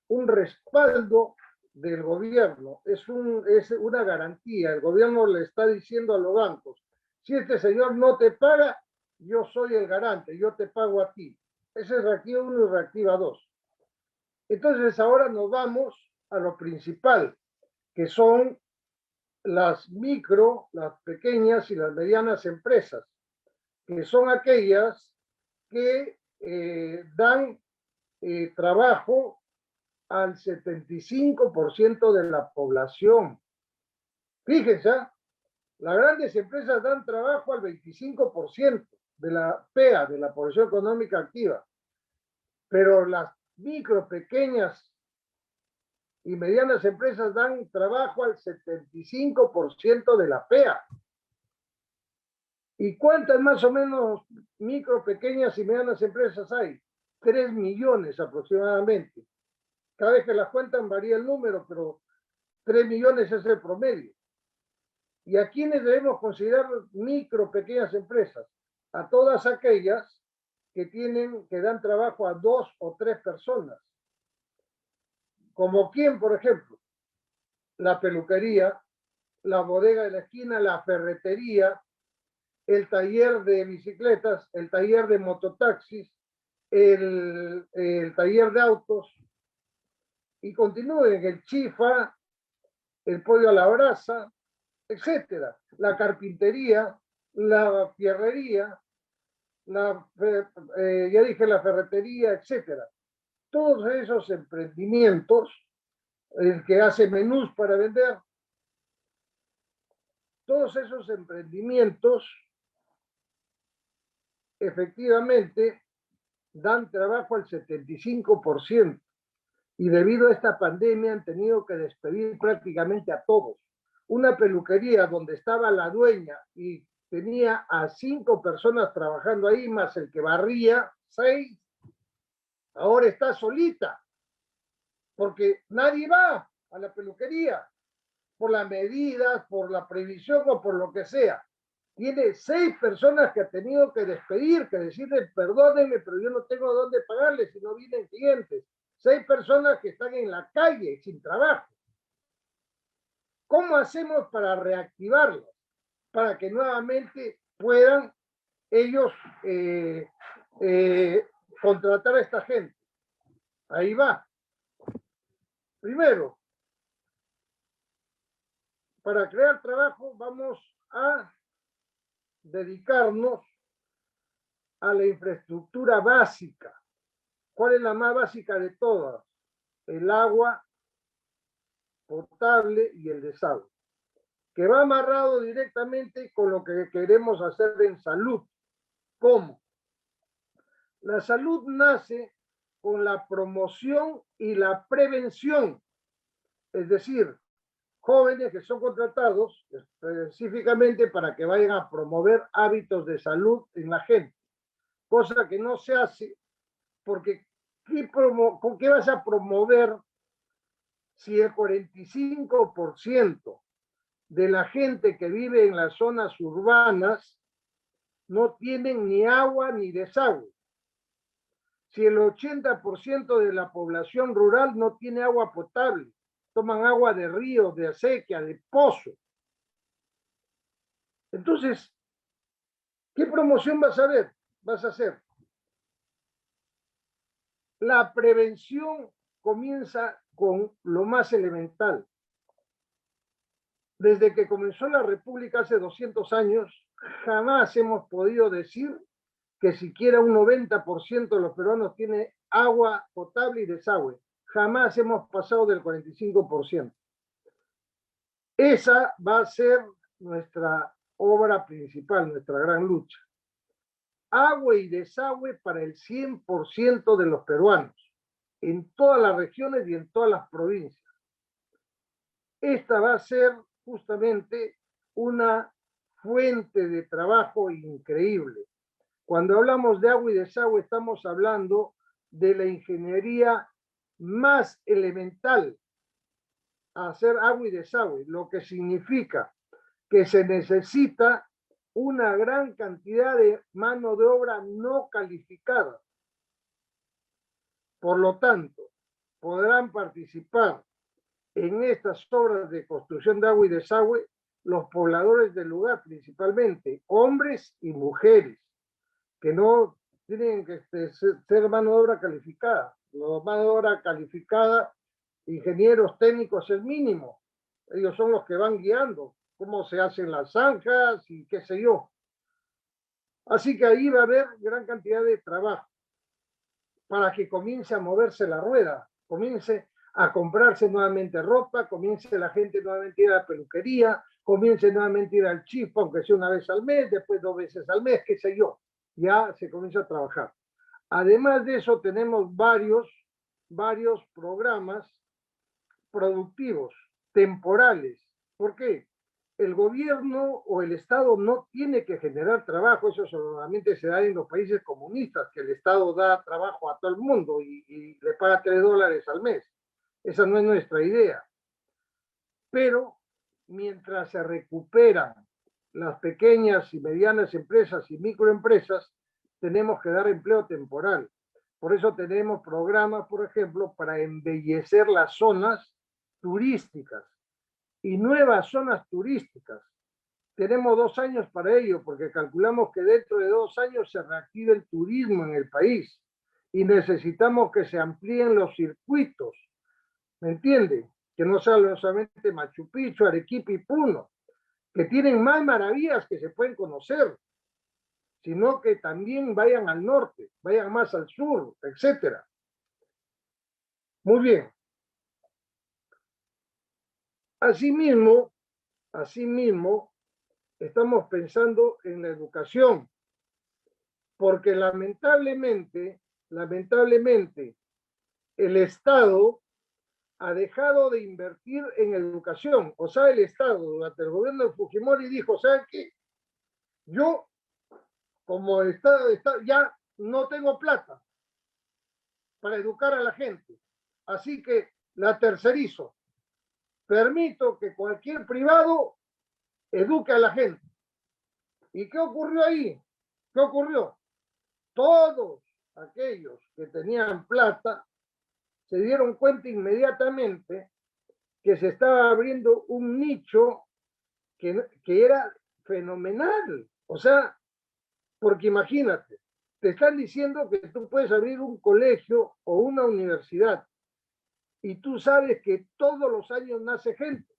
un respaldo del gobierno, es una garantía. El gobierno le está diciendo a los bancos, si este señor no te paga, yo soy el garante, yo te pago a ti. Ese es reactiva 1 y reactiva 2. Entonces ahora nos vamos a lo principal, que son las micro, las pequeñas y las medianas empresas, que son aquellas que dan trabajo al 75% de la población. Fíjense, las grandes empresas dan trabajo al 25% de la PEA, de la población económica activa, pero las micro, pequeñas y medianas empresas dan trabajo al 75% de la PEA. ¿Y cuántas más o menos micro, pequeñas y medianas empresas hay? 3 millones aproximadamente. Cada vez que las cuentan varía el número, pero 3 millones es el promedio. ¿Y a quiénes debemos considerar micro, pequeñas empresas? A todas aquellas que dan trabajo a 2 o 3 personas. Como quién, por ejemplo, la peluquería, la bodega de la esquina, la ferretería, el taller de bicicletas, el taller de mototaxis, el taller de autos, y continúen el chifa, el pollo a la brasa, etcétera. La carpintería, la fierrería, ya dije la ferretería, etcétera. Todos esos emprendimientos, el que hace menús para vender, todos esos emprendimientos efectivamente dan trabajo al 75%. Y debido a esta pandemia han tenido que despedir prácticamente a todos. Una peluquería donde estaba la dueña y tenía a 5 personas trabajando ahí, más el que barría, 6, ahora está solita, porque nadie va a la peluquería, por las medidas, por la previsión o por lo que sea. Tiene 6 personas que ha tenido que despedir, que decirle, perdónenme, pero yo no tengo dónde pagarles si no vienen clientes. 6 personas que están en la calle sin trabajo. ¿Cómo hacemos para reactivarlos? Para que nuevamente puedan ellos contratar a esta gente. Ahí va. Primero, para crear trabajo vamos a dedicarnos a la infraestructura básica. ¿Cuál es la más básica de todas? El agua potable y el desagüe, que va amarrado directamente con lo que queremos hacer en salud. ¿Cómo? La salud nace con la promoción y la prevención, es decir, jóvenes que son contratados específicamente para que vayan a promover hábitos de salud en la gente, cosa que no se hace porque ¿con qué vas a promover si el 45% de la gente que vive en las zonas urbanas no tienen ni agua ni desagüe? Si el 80% de la población rural no tiene agua potable, toman agua de río, de acequia, de pozo. Entonces, ¿qué promoción vas a ver? Vas a hacer la prevención comienza con lo más elemental. Desde que comenzó la República hace 200 años, jamás hemos podido decir que siquiera un 90% de los peruanos tiene agua potable y desagüe. Jamás hemos pasado del 45%. Esa va a ser nuestra obra principal, nuestra gran lucha. Agua y desagüe para el 100% de los peruanos, en todas las regiones y en todas las provincias. Esta va a ser justamente una fuente de trabajo increíble. Cuando hablamos de agua y desagüe, estamos hablando de la ingeniería más elemental a hacer agua y desagüe, lo que significa que se necesita una gran cantidad de mano de obra no calificada. Por lo tanto, podrán participar en estas obras de construcción de agua y desagüe los pobladores del lugar, principalmente hombres y mujeres, que no tienen que ser mano de obra calificada. La mano de obra calificada, ingenieros técnicos, es mínimo. Ellos son los que van guiando cómo se hacen las zanjas y qué sé yo. Así que ahí va a haber gran cantidad de trabajo para que comience a moverse la rueda, comience a comprarse nuevamente ropa, comience la gente nuevamente a ir a la peluquería, comience nuevamente a ir al chifa, aunque sea una vez al mes, después 2 veces al mes, qué sé yo. Ya se comienza a trabajar. Además de eso, tenemos varios programas productivos, temporales. ¿Por qué? El gobierno o el Estado no tiene que generar trabajo, eso solamente se da en los países comunistas, que el Estado da trabajo a todo el mundo y le paga $3 al mes. Esa no es nuestra idea. Pero mientras se recuperan las pequeñas y medianas empresas y microempresas, tenemos que dar empleo temporal. Por eso tenemos programas, por ejemplo, para embellecer las zonas turísticas y nuevas zonas turísticas. Tenemos 2 años para ello, porque calculamos que dentro de 2 años se reactive el turismo en el país y necesitamos que se amplíen los circuitos. ¿Me entiende? Que no sea solamente Machu Picchu, Arequipa y Puno, que tienen más maravillas que se pueden conocer, sino que también vayan al norte, vayan más al sur, etcétera. Muy bien. Asimismo, estamos pensando en la educación, porque lamentablemente, el Estado ha dejado de invertir en educación. O sea, el Estado durante el gobierno de Fujimori dijo, ¿saben qué? Yo, como Estado ya no tengo plata para educar a la gente, así que la tercerizo. Permito que cualquier privado eduque a la gente. ¿Y qué ocurrió ahí? ¿Qué ocurrió? Todos aquellos que tenían plata se dieron cuenta inmediatamente que se estaba abriendo un nicho que era fenomenal. O sea, porque imagínate, te están diciendo que tú puedes abrir un colegio o una universidad y tú sabes que todos los años nace gente.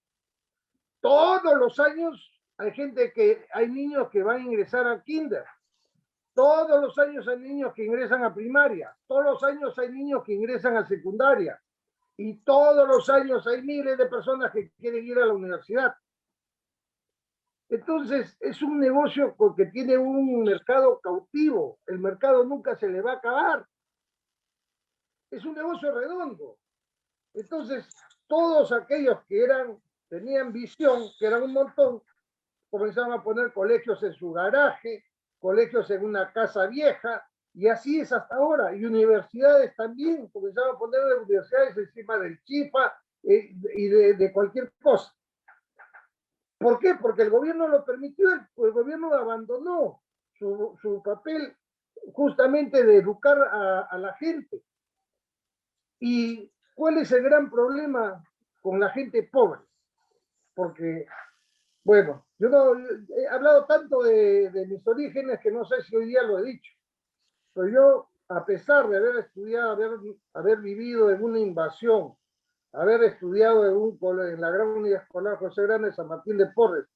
Todos los años hay niños que van a ingresar al kinder. Todos los años hay niños que ingresan a primaria. Todos los años hay niños que ingresan a secundaria. Y todos los años hay miles de personas que quieren ir a la universidad. Entonces, es un negocio que tiene un mercado cautivo. El mercado nunca se le va a acabar. Es un negocio redondo. Entonces, todos aquellos que tenían visión, que eran un montón, comenzaron a poner colegios en su garaje, colegios en una casa vieja, y así es hasta ahora. Y universidades también, comenzaron a poner universidades encima del chifa y de cualquier cosa. ¿Por qué? Porque el gobierno lo permitió, el gobierno abandonó su papel justamente de educar a la gente. ¿Y cuál es el gran problema con la gente pobre? Porque, bueno, yo no he hablado tanto de mis orígenes que no sé si hoy día lo he dicho, pero yo a pesar de haber estudiado, haber vivido en una invasión, haber estudiado en la Gran Unidad Escolar José Grande San Martín de Porres,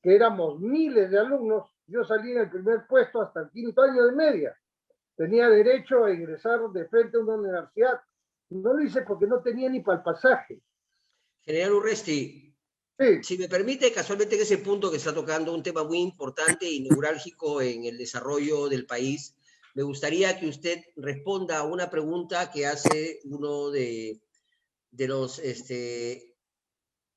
que éramos miles de alumnos, yo salí en el primer puesto hasta el quinto año de media. Tenía derecho a ingresar de frente a una universidad. No lo hice porque no tenía ni para el pasaje. General Urresti, Sí. si me permite, casualmente en ese punto que está tocando un tema muy importante y neurálgico en el desarrollo del país, me gustaría que usted responda a una pregunta que hace uno de los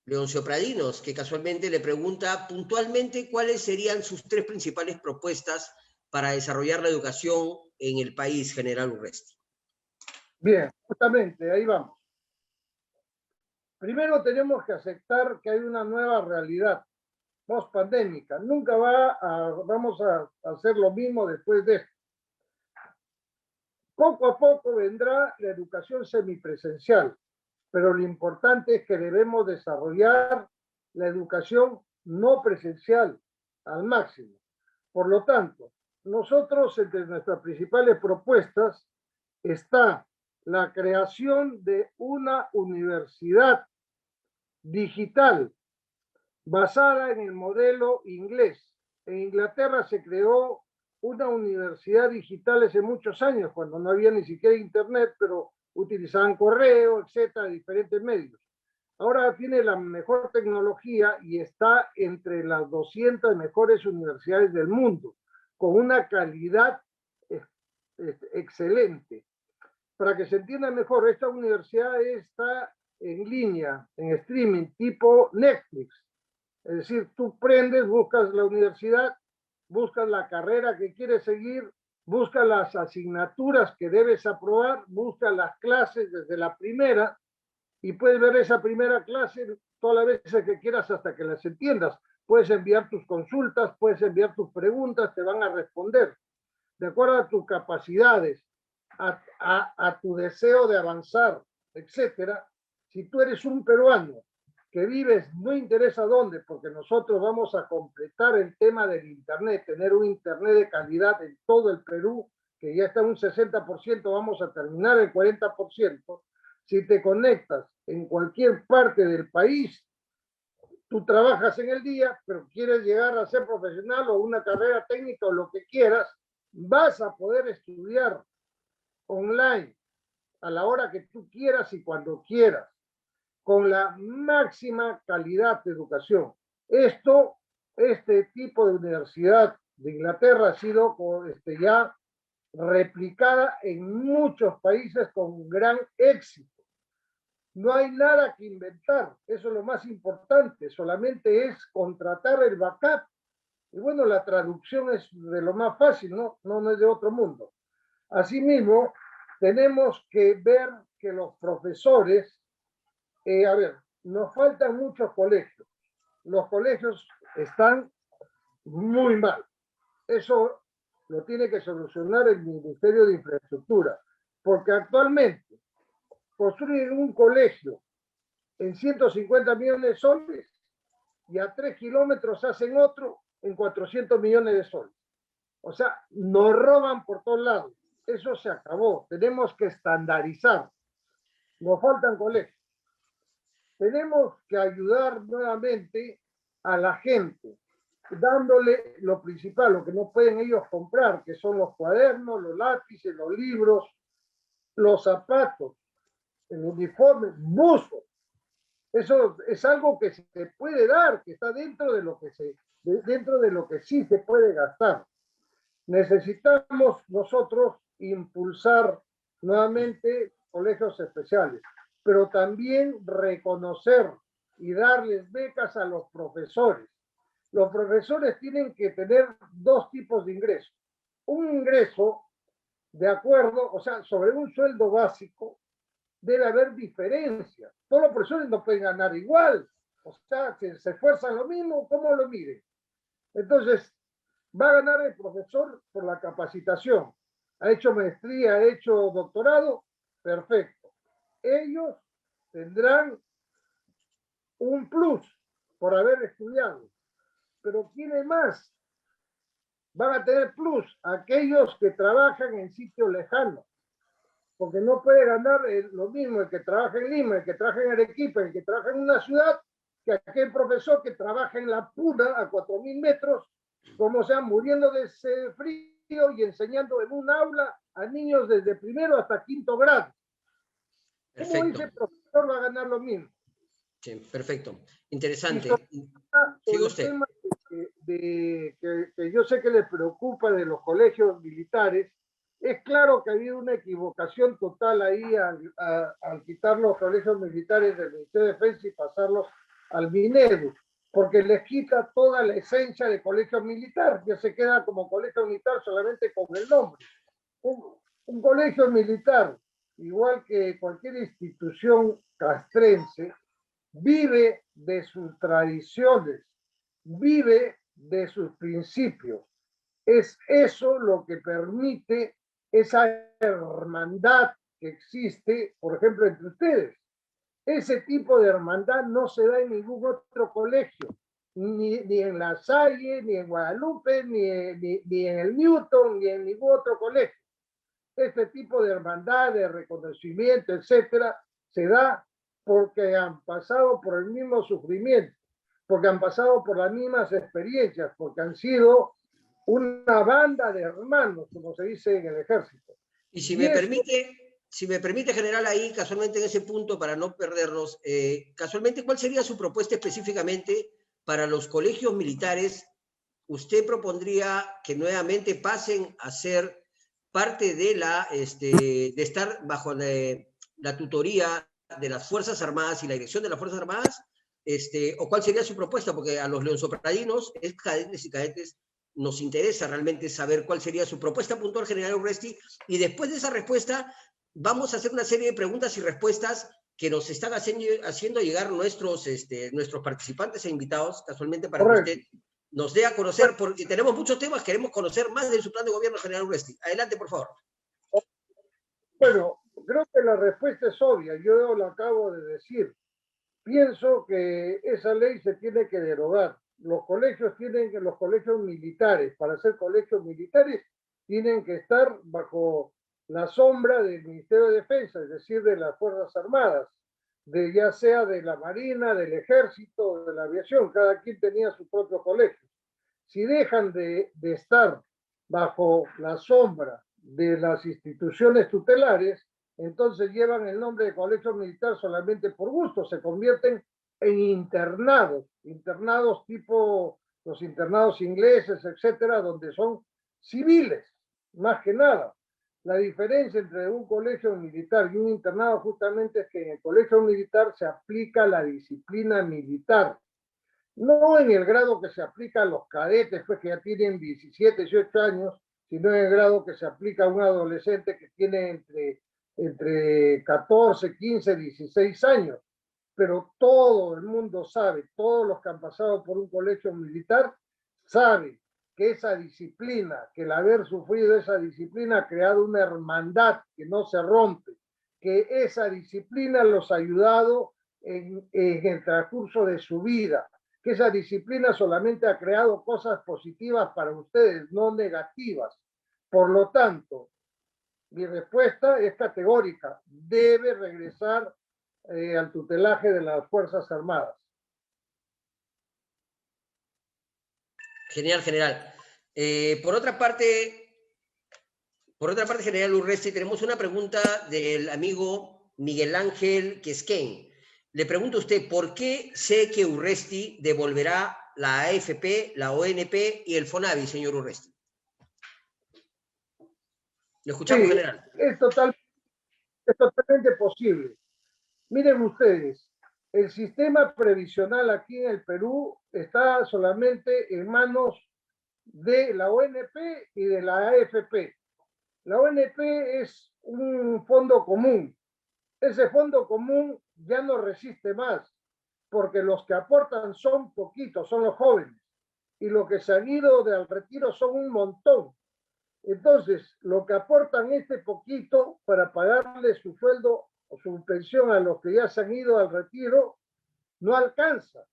leonciopradinos, que casualmente le pregunta puntualmente cuáles serían sus tres principales propuestas para desarrollar la educación en el país, General Urresti. Bien, justamente, ahí vamos. Primero tenemos que aceptar que hay una nueva realidad post-pandémica. Nunca vamos a hacer lo mismo después de esto. Poco a poco vendrá la educación semipresencial, pero lo importante es que debemos desarrollar la educación no presencial al máximo. Por lo tanto, nosotros entre nuestras principales propuestas está la creación de una universidad digital basada en el modelo inglés. En Inglaterra se creó una universidad digital hace muchos años, cuando no había ni siquiera internet, pero utilizaban correo, etcétera, diferentes medios. Ahora tiene la mejor tecnología y está entre las 200 mejores universidades del mundo, con una calidad excelente. Para que se entienda mejor, esta universidad está en línea, en streaming, tipo Netflix. Es decir, tú prendes, buscas la universidad, buscas la carrera que quieres seguir, buscas las asignaturas que debes aprobar, buscas las clases desde la primera y puedes ver esa primera clase todas las veces que quieras hasta que las entiendas. Puedes enviar tus consultas, puedes enviar tus preguntas, te van a responder de acuerdo a tus capacidades, a tu deseo de avanzar, etcétera. Si tú eres un peruano que vives, no interesa dónde, porque nosotros vamos a completar el tema del Internet, tener un Internet de calidad en todo el Perú, que ya está en un 60%, vamos a terminar el 40%. Si te conectas en cualquier parte del país, tú trabajas en el día, pero quieres llegar a ser profesional o una carrera técnica o lo que quieras, vas a poder estudiar online a la hora que tú quieras y cuando quieras, con la máxima calidad de educación. Este tipo de universidad de Inglaterra ha sido ya replicada en muchos países con gran éxito. No hay nada que inventar, eso es lo más importante, solamente es contratar el backup. Y bueno, la traducción es de lo más fácil, no es de otro mundo. Asimismo, tenemos que ver que los profesores, nos faltan muchos colegios. Los colegios están muy mal. Eso lo tiene que solucionar el Ministerio de Infraestructura, porque actualmente construyen un colegio en 150 millones de soles y a 3 kilómetros hacen otro en 400 millones de soles. O sea, nos roban por todos lados. Eso se acabó. Tenemos que estandarizar. Nos faltan colegios. Tenemos que ayudar nuevamente a la gente, dándole lo principal, lo que no pueden ellos comprar, que son los cuadernos, los lápices, los libros, los zapatos, el uniforme, buzos. Eso es algo que se puede dar, que está dentro de lo que sí se puede gastar. Necesitamos nosotros impulsar nuevamente colegios especiales, pero también reconocer y darles becas a los profesores. Los profesores tienen que tener dos tipos de ingresos. Un ingreso de acuerdo, o sea, sobre un sueldo básico, debe haber diferencias. Todos los profesores no pueden ganar igual. O sea, que se esfuerzan lo mismo, ¿cómo lo miden? Entonces, va a ganar el profesor por la capacitación. Ha hecho maestría, ha hecho doctorado, perfecto. Ellos tendrán un plus por haber estudiado. Pero tiene más. van a tener plus aquellos que trabajan en sitios lejanos, porque no puede ganar lo mismo el que trabaja en Lima, el que trabaja en Arequipa, el que trabaja en una ciudad, que aquel profesor que trabaja en la Puna a 4.000 metros, como sea, muriendo de ese frío y enseñando en un aula a niños desde primero hasta quinto grado. ¿Cómo ese profesor va a ganar lo mismo? Sí, perfecto. Interesante. Sobre el tema que yo sé que les preocupa de los colegios militares, es claro que ha habido una equivocación total ahí al quitar los colegios militares del Ministerio de Defensa y pasarlos al Minedu, porque les quita toda la esencia de colegio militar, que se queda como colegio militar solamente con el nombre. Un colegio militar, igual que cualquier institución castrense, vive de sus tradiciones, vive de sus principios. Es eso lo que permite esa hermandad que existe, por ejemplo, entre ustedes. Ese tipo de hermandad no se da en ningún otro colegio, ni en La Salle, ni en Guadalupe, ni en el Newton, ni en ningún otro colegio. Este tipo de hermandad, de reconocimiento, etcétera, se da porque han pasado por el mismo sufrimiento, porque han pasado por las mismas experiencias, porque han sido una banda de hermanos, como se dice en el ejército. Y si me permite, general, ahí casualmente en ese punto, para no perdernos, casualmente, ¿cuál sería su propuesta específicamente para los colegios militares? ¿Usted propondría que nuevamente pasen a ser parte de de estar bajo la tutoría de las Fuerzas Armadas y la dirección de las Fuerzas Armadas? ¿O cuál sería su propuesta? Porque a los leonsopradinos, cadetes y cadetes, nos interesa realmente saber cuál sería su propuesta puntual, general Urresti, y después de esa respuesta vamos a hacer una serie de preguntas y respuestas que nos están haciendo llegar nuestros participantes e invitados, casualmente para que usted nos dé a conocer, porque tenemos muchos temas, queremos conocer más de su plan de gobierno, general Urresti. Adelante, por favor. Bueno, creo que la respuesta es obvia, yo lo acabo de decir. Pienso que esa ley se tiene que derogar. Los colegios militares, para ser colegios militares, tienen que estar bajo la sombra del Ministerio de Defensa, es decir, de las Fuerzas Armadas, ya sea de la Marina, del Ejército o de la Aviación. Cada quien tenía su propio colegio. Si dejan de estar bajo la sombra de las instituciones tutelares, entonces llevan el nombre de colegio militar solamente por gusto, se convierten en internados tipo los internados ingleses, etcétera, donde son civiles, más que nada. La diferencia entre un colegio militar y un internado justamente es que en el colegio militar se aplica la disciplina militar, no en el grado que se aplica a los cadetes, pues que ya tienen 17, 18 años, sino en el grado que se aplica a un adolescente que tiene entre 14, 15, 16 años. Pero todo el mundo sabe, todos los que han pasado por un colegio militar saben que esa disciplina, que el haber sufrido esa disciplina ha creado una hermandad que no se rompe, que esa disciplina los ha ayudado en el transcurso de su vida, que esa disciplina solamente ha creado cosas positivas para ustedes, no negativas. Por lo tanto, mi respuesta es categórica, debe regresar al tutelaje de las Fuerzas Armadas. Genial, general. Por otra parte, general Urresti, tenemos una pregunta del amigo Miguel Ángel Quesquén. Le pregunto a usted, ¿por qué sé que Urresti devolverá la AFP, la ONP y el FONAVI, señor Urresti? Lo escuchamos, sí, general. Es totalmente posible. Miren ustedes, el sistema previsional aquí en el Perú está solamente en manos de la ONP y de la AFP. La ONP es un fondo común. Ese fondo común ya no resiste más, porque los que aportan son poquitos, son los jóvenes, y los que se han ido del retiro son un montón. Entonces, lo que aportan este poquito para pagarle su sueldo o su pensión a los que ya se han ido al retiro, no alcanza.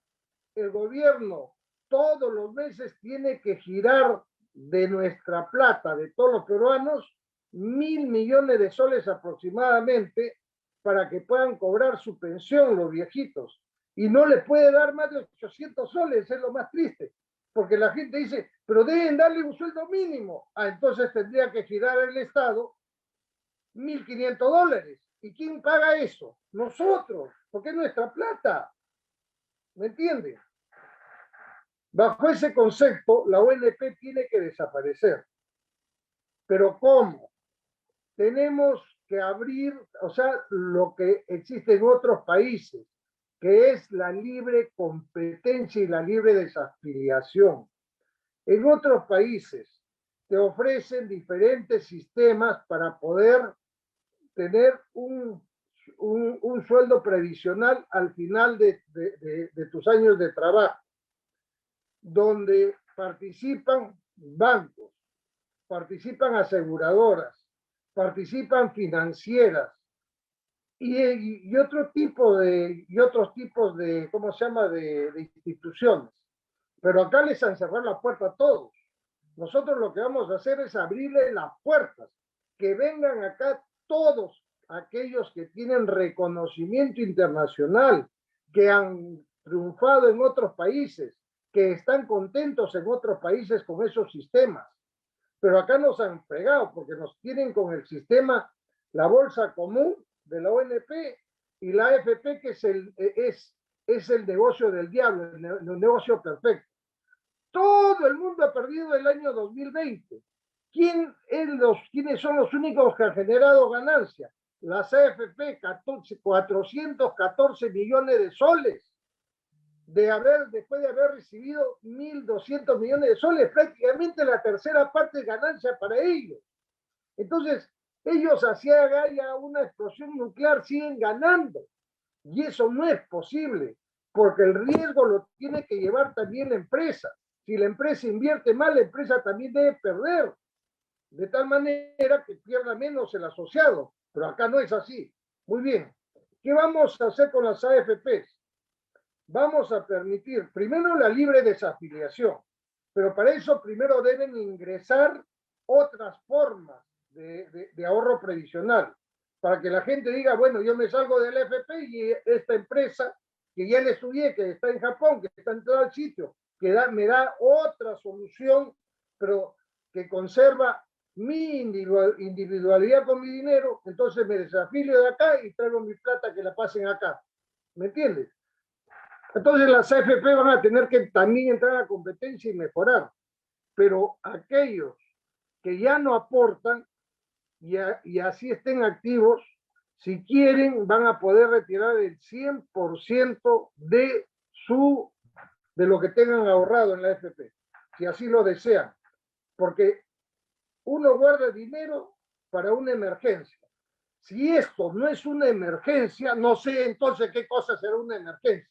El gobierno todos los meses tiene que girar de nuestra plata, de todos los peruanos, 1.000 millones de soles aproximadamente para que puedan cobrar su pensión los viejitos. Y no les puede dar más de 800 soles, es lo más triste. Porque la gente dice, pero deben darle un sueldo mínimo. Ah, entonces tendría que girar el Estado 1.500 dólares. ¿Y quién paga eso? Nosotros, porque es nuestra plata. ¿Me entiendes? Bajo ese concepto, la ONP tiene que desaparecer. ¿Pero cómo? Tenemos que abrir, o sea, lo que existe en otros países, que es la libre competencia y la libre desafiliación. En otros países te ofrecen diferentes sistemas para poder tener un sueldo previsional al final de tus años de trabajo, donde participan bancos, participan aseguradoras, participan financieras y otros tipos de, ¿cómo se llama?, de instituciones. Pero acá les han cerrado la puerta a todos. Nosotros lo que vamos a hacer es abrirle las puertas, que vengan acá todos aquellos que tienen reconocimiento internacional, que han triunfado en otros países, que están contentos en otros países con esos sistemas. Pero acá nos han fregado porque nos tienen con el sistema, la bolsa común de la ONP y la AFP, que es el negocio del diablo, el negocio perfecto. Todo el mundo ha perdido el año 2020. ¿Quiénes son los únicos que han generado ganancias? Las AFP, 414 millones de soles, después de haber recibido 1.200 millones de soles, prácticamente la tercera parte de ganancia para ellos. Entonces, ellos hacían haya una explosión nuclear, siguen ganando. Y eso no es posible, porque el riesgo lo tiene que llevar también la empresa. Si la empresa invierte mal, la empresa también debe perder, de tal manera que pierda menos el asociado. Pero acá no es así. Muy bien. ¿Qué vamos a hacer con las AFPs? Vamos a permitir primero la libre desafiliación, pero para eso primero deben ingresar otras formas de ahorro previsional, para que la gente diga, bueno, yo me salgo del AFP y esta empresa que ya le estudié, que está en Japón, que está en todo el sitio, me da otra solución, pero que conserva mi individualidad con mi dinero, entonces me desafilio de acá y traigo mi plata que la pasen acá. ¿Me entiendes? Entonces las AFP van a tener que también entrar a la competencia y mejorar, pero aquellos que ya no aportan y así estén activos, si quieren van a poder retirar el 100% de lo que tengan ahorrado en la AFP, si así lo desean, porque uno guarda dinero para una emergencia. Si esto no es una emergencia, no sé entonces qué cosa será una emergencia.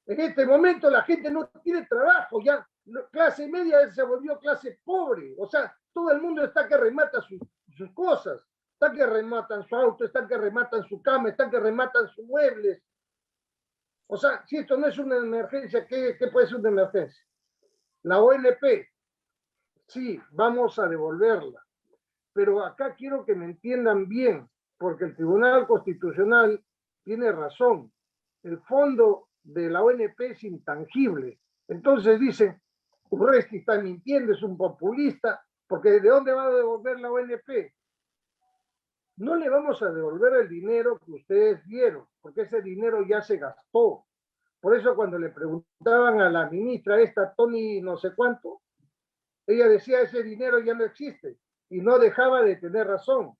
En este momento la gente no tiene trabajo, ya clase media se volvió clase pobre, o sea, todo el mundo está que remata sus cosas, está que rematan su auto, está que rematan su cama, está que rematan sus muebles. O sea, si esto no es una emergencia, ¿qué puede ser una emergencia? La ONP, sí, vamos a devolverla, pero acá quiero que me entiendan bien, porque el Tribunal Constitucional tiene razón. El fondo de la ONP es intangible. Entonces dicen, Urresti está mintiendo, es un populista, porque ¿de dónde va a devolver la ONP? No le vamos a devolver el dinero que ustedes dieron, porque ese dinero ya se gastó. Por eso cuando le preguntaban a la ministra esta, Tony no sé cuánto, ella decía, ese dinero ya no existe, y no dejaba de tener razón,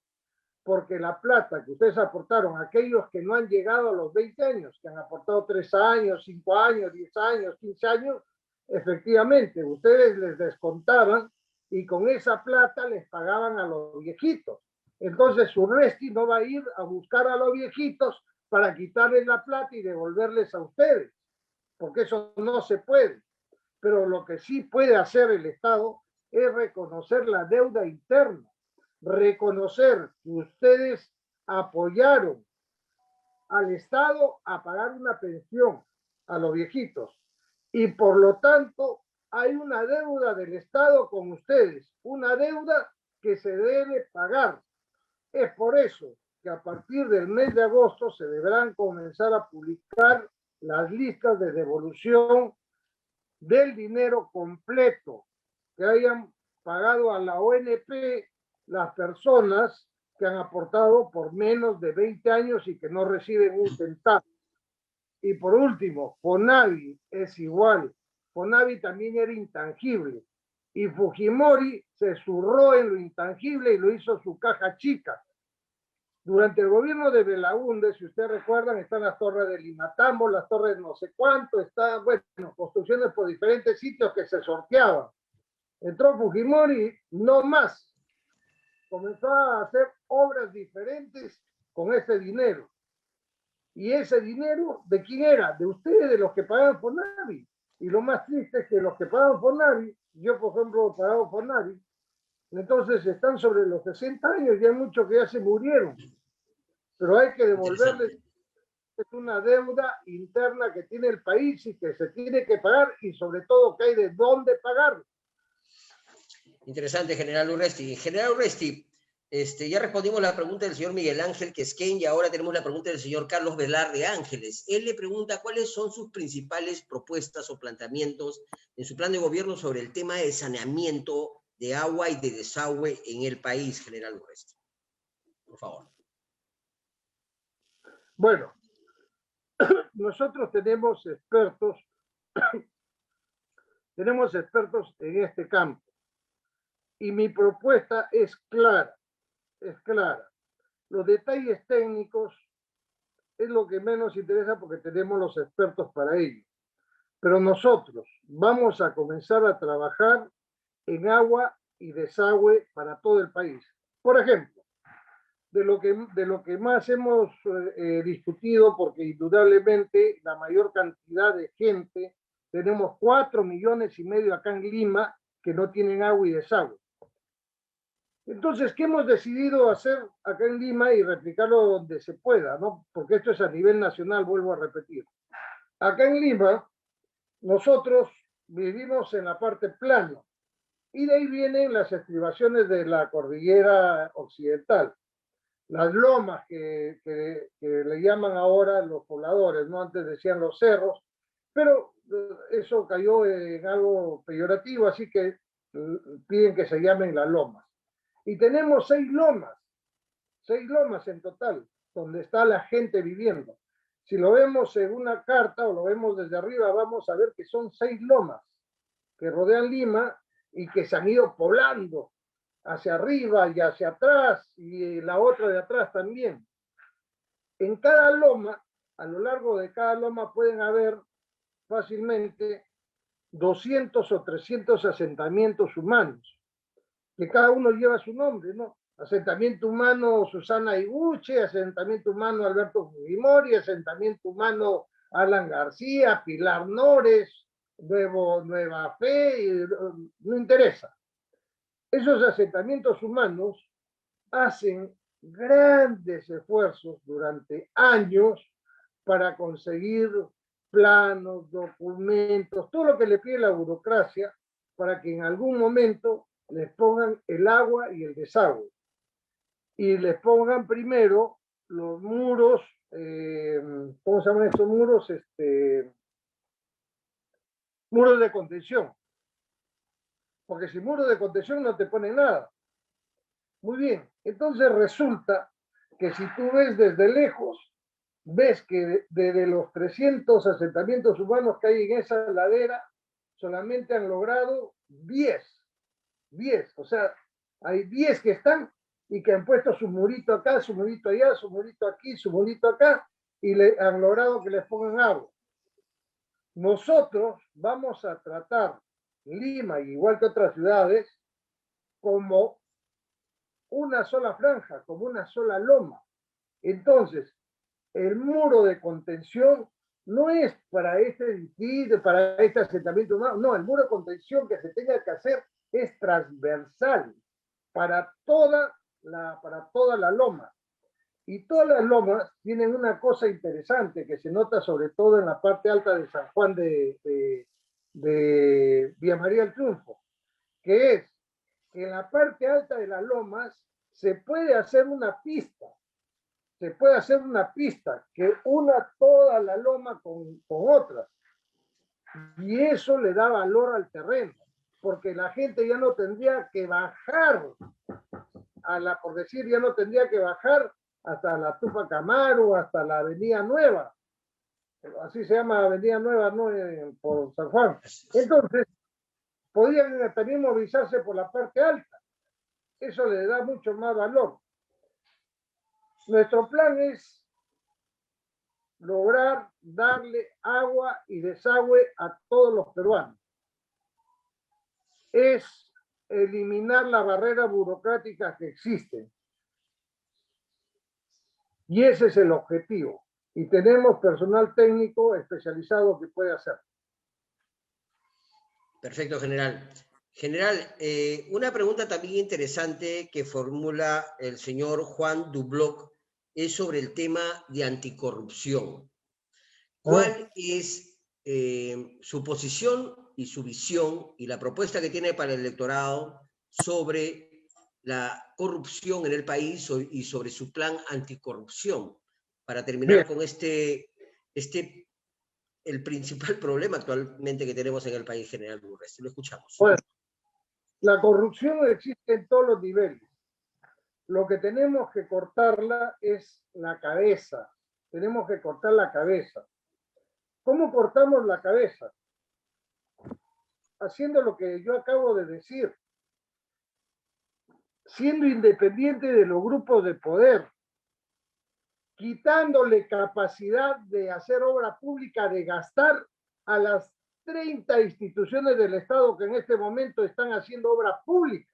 porque la plata que ustedes aportaron, aquellos que no han llegado a los 20 años, que han aportado 3 años, 5 años, 10 años, 15 años, efectivamente, ustedes les descontaban y con esa plata les pagaban a los viejitos. Entonces Urresti no va a ir a buscar a los viejitos para quitarles la plata y devolverles a ustedes, porque eso no se puede. Pero lo que sí puede hacer el Estado es reconocer la deuda interna, reconocer que ustedes apoyaron al Estado a pagar una pensión a los viejitos y por lo tanto hay una deuda del Estado con ustedes, una deuda que se debe pagar. Es por eso que a partir del mes de agosto se deberán comenzar a publicar las listas de devolución del dinero completo que hayan pagado a la ONP las personas que han aportado por menos de 20 años y que no reciben un centavo. Y por último, Fonavi es igual. Fonavi también era intangible. Y Fujimori se zurró en lo intangible y lo hizo su caja chica. Durante el gobierno de Belaúnde, si ustedes recuerdan, están las torres de Limatambo, las torres no sé cuánto, están, bueno, construcciones por diferentes sitios que se sorteaban. Entró Fujimori, no más. Comenzó a hacer obras diferentes con ese dinero. Y ese dinero, ¿de quién era? De ustedes, de los que pagaban Fonavi. Y lo más triste es que los que pagaban Fonavi, yo por ejemplo pagaba Fonavi, entonces están sobre los 60 años, y hay muchos que ya se murieron. Pero hay que devolverles, es una deuda interna que tiene el país y que se tiene que pagar, y sobre todo que hay de dónde pagar. Interesante, general Urresti. General Urresti, ya respondimos la pregunta del señor Miguel Ángel Quesquén y ahora tenemos la pregunta del señor Carlos Velar de Ángeles. Él le pregunta cuáles son sus principales propuestas o planteamientos en su plan de gobierno sobre el tema de saneamiento de agua y de desagüe en el país, general Urresti. Por favor. Bueno, nosotros tenemos expertos en este campo. Y mi propuesta es clara, es clara. Los detalles técnicos es lo que menos interesa porque tenemos los expertos para ello. Pero nosotros vamos a comenzar a trabajar en agua y desagüe para todo el país. Por ejemplo, de lo que más hemos discutido, porque indudablemente la mayor cantidad de gente, tenemos 4,5 millones acá en Lima que no tienen agua y desagüe. Entonces, ¿qué hemos decidido hacer acá en Lima y replicarlo donde se pueda, ¿no? Porque esto es a nivel nacional, vuelvo a repetir. Acá en Lima, nosotros vivimos en la parte plana y de ahí vienen las estribaciones de la cordillera occidental, las lomas que le llaman ahora los pobladores, ¿no? Antes decían los cerros, pero eso cayó en algo peyorativo, así que piden que se llamen las lomas. Y tenemos 6 lomas en total, donde está la gente viviendo. Si lo vemos en una carta o lo vemos desde arriba, vamos a ver que son 6 lomas que rodean Lima y que se han ido poblando hacia arriba y hacia atrás, y la otra de atrás también. En cada loma, a lo largo de cada loma pueden haber fácilmente 200 o 300 asentamientos humanos, que cada uno lleva su nombre, ¿no? Asentamiento humano Susana Iguche, asentamiento humano Alberto Fujimori, asentamiento humano Alan García, Pilar Nores, Nueva Fe, no interesa. Esos asentamientos humanos hacen grandes esfuerzos durante años para conseguir planos, documentos, todo lo que le pide la burocracia para que en algún momento les pongan el agua y el desagüe. Y les pongan primero los muros, ¿cómo se llaman estos muros? Muros de contención. Porque sin muros de contención no te ponen nada. Muy bien, entonces resulta que si tú ves desde lejos, ves que de los 300 asentamientos humanos que hay en esa ladera, solamente han logrado 10, o sea, hay 10 que están y que han puesto su murito acá, su murito allá, su murito aquí, su murito acá, y le han logrado que les pongan agua. Nosotros vamos a tratar Lima, igual que otras ciudades, como una sola franja, como una sola loma. Entonces, el muro de contención no es para este edificio, para este asentamiento humano, no, el muro de contención que se tenga que hacer es transversal para toda la loma. Y todas las lomas tienen una cosa interesante que se nota sobre todo en la parte alta de San Juan de de Vía María del Triunfo, que es que en la parte alta de las lomas se puede hacer una pista, que una toda la loma con otras. Y eso le da valor al terreno, porque la gente ya no tendría que bajar por decir, ya no tendría que bajar hasta la Tupac Amaru, hasta la Avenida Nueva. Así se llama Avenida Nueva, ¿no? Por San Juan. Entonces, podían también movilizarse por la parte alta. Eso le da mucho más valor. Nuestro plan es lograr darle agua y desagüe a todos los peruanos. Es eliminar las barreras burocráticas que existen. Y ese es el objetivo. Y tenemos personal técnico especializado que puede hacerlo. Perfecto, general. General, una pregunta también interesante que formula el señor Juan Dubloc es sobre el tema de anticorrupción. ¿Cuál es su posición y su visión y la propuesta que tiene para el electorado sobre la corrupción en el país y sobre su plan anticorrupción? Para terminar con el principal problema actualmente que tenemos en el país, general Urresti. Lo escuchamos. Bueno, la corrupción existe en todos los niveles. Lo que tenemos que cortarla es la cabeza. Tenemos que cortar la cabeza. ¿Cómo cortamos la cabeza? Haciendo lo que yo acabo de decir. Siendo independiente de los grupos de poder. Quitándole capacidad de hacer obra pública, de gastar a las 30 instituciones del Estado que en este momento están haciendo obra pública.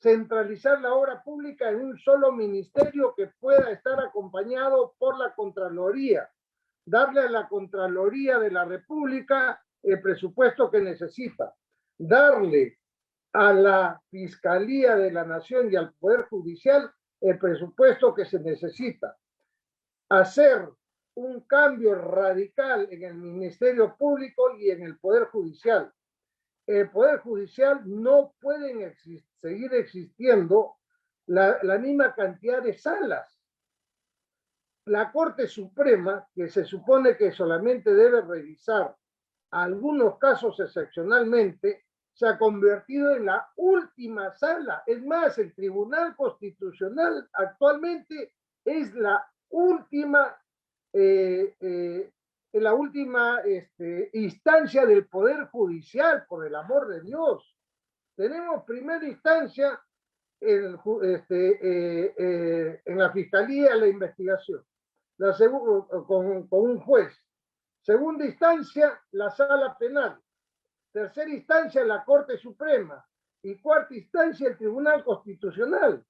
Centralizar la obra pública en un solo ministerio que pueda estar acompañado por la Contraloría. Darle a la Contraloría de la República el presupuesto que necesita. Darle a la Fiscalía de la Nación y al Poder Judicial el presupuesto que se necesita. Hacer un cambio radical en el Ministerio Público y en el Poder Judicial. El Poder Judicial no pueden seguir existiendo la misma cantidad de salas. La Corte Suprema, que se supone que solamente debe revisar algunos casos excepcionalmente, se ha convertido en la última sala. Es más, el Tribunal Constitucional actualmente es la última instancia del Poder Judicial, por el amor de Dios. Tenemos primera instancia en la Fiscalía, la investigación, con un juez. Segunda instancia, la Sala Penal. Tercera instancia, la Corte Suprema. Y cuarta instancia, el Tribunal Constitucional.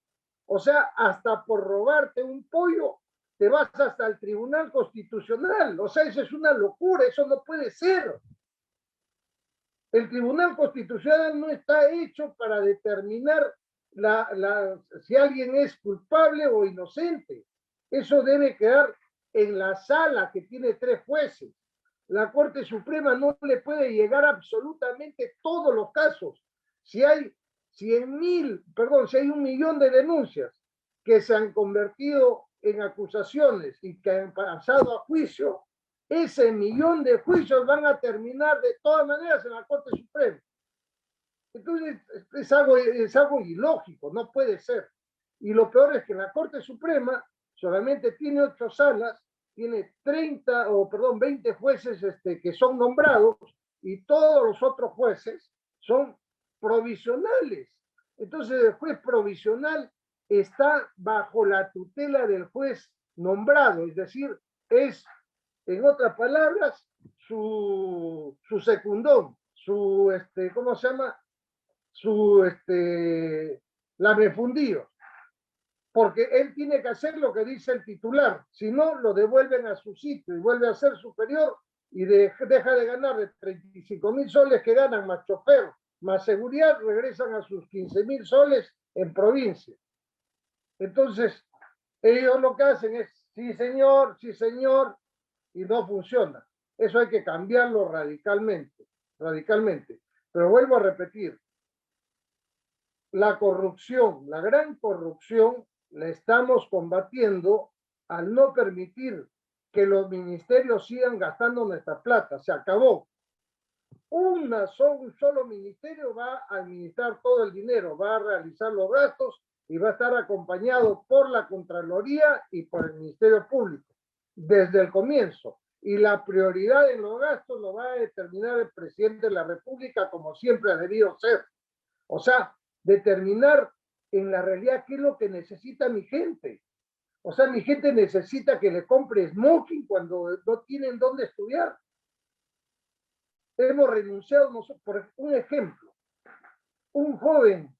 O sea, hasta por robarte un pollo, te vas hasta el Tribunal Constitucional. O sea, eso es una locura, eso no puede ser. El Tribunal Constitucional no está hecho para determinar si alguien es culpable o inocente. Eso debe quedar en la sala que tiene 3 jueces. La Corte Suprema no le puede llegar absolutamente todos los casos. Si hay 1.000.000 de denuncias que se han convertido en acusaciones y que han pasado a juicio, ese 1.000.000 de juicios van a terminar de todas maneras en la Corte Suprema. Entonces es algo ilógico, no puede ser. Y lo peor es que la Corte Suprema solamente tiene 8 salas, tiene 20 jueces que son nombrados y todos los otros jueces son provisionales. Entonces el juez provisional está bajo la tutela del juez nombrado, es decir, es, en otras palabras, su secundón, ¿cómo se llama? Lamefundido. Porque él tiene que hacer lo que dice el titular, si no, lo devuelven a su sitio y vuelve a ser superior y deja de ganar de 35.000 soles que ganan más chofer, más seguridad, regresan a sus 15.000 soles en provincia. Entonces, ellos lo que hacen es, sí señor, y no funciona. Eso hay que cambiarlo radicalmente. radicalmente. Pero vuelvo a repetir, la corrupción, la gran corrupción, la estamos combatiendo al no permitir que los ministerios sigan gastando nuestra plata. Se acabó. Un solo ministerio va a administrar todo el dinero, va a realizar los gastos y va a estar acompañado por la Contraloría y por el Ministerio Público desde el comienzo. Y la prioridad en los gastos lo va a determinar el presidente de la República, como siempre ha debido ser. O sea, determinar en la realidad qué es lo que necesita mi gente. O sea, mi gente necesita que le compre smoking cuando no tienen dónde estudiar. Hemos renunciado, por un ejemplo, un joven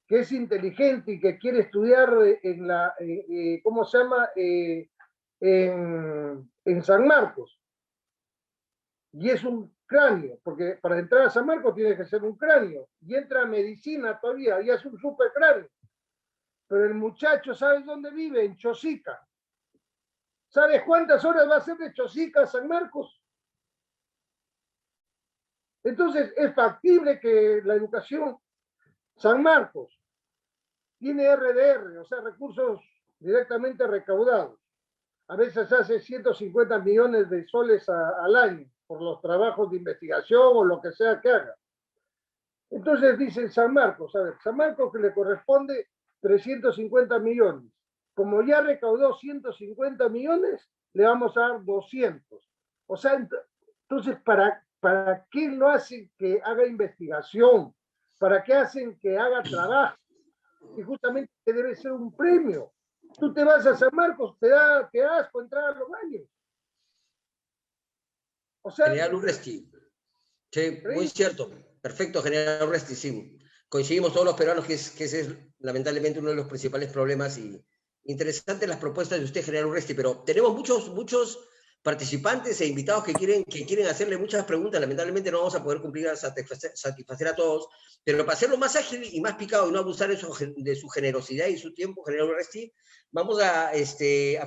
que es inteligente y que quiere estudiar en la, ¿cómo se llama? En San Marcos. Y es un cráneo, porque para entrar a San Marcos tiene que ser un cráneo. Y entra a medicina todavía, y es un super cráneo. Pero el muchacho, ¿sabes dónde vive? En Chosica. ¿Sabes cuántas horas va a ser de Chosica a San Marcos? Entonces, es factible que la educación, San Marcos, tiene RDR, o sea, recursos directamente recaudados. A veces hace 150 millones de soles al año por los trabajos de investigación o lo que sea que haga. Entonces dicen San Marcos, a ver, San Marcos que le corresponde 350 millones. Como ya recaudó 150 millones, le vamos a dar 200. O sea, entonces, ¿para qué lo hacen que haga investigación? ¿Para qué hacen que haga trabajo? Y justamente debe ser un premio. Tú te vas a San Marcos, te da asco entrar a los baños. O sea, General Urresti. Sí, muy cierto. Perfecto, General Urresti, sí. Coincidimos todos los peruanos que ese es lamentablemente uno de los principales problemas y interesantes las propuestas de usted, General Urresti, pero tenemos muchos participantes e invitados que quieren hacerle muchas preguntas. Lamentablemente no vamos a poder cumplir, satisfacer a todos, pero para hacerlo más ágil y más picado y no abusar de su generosidad y su tiempo, General Urresti, vamos a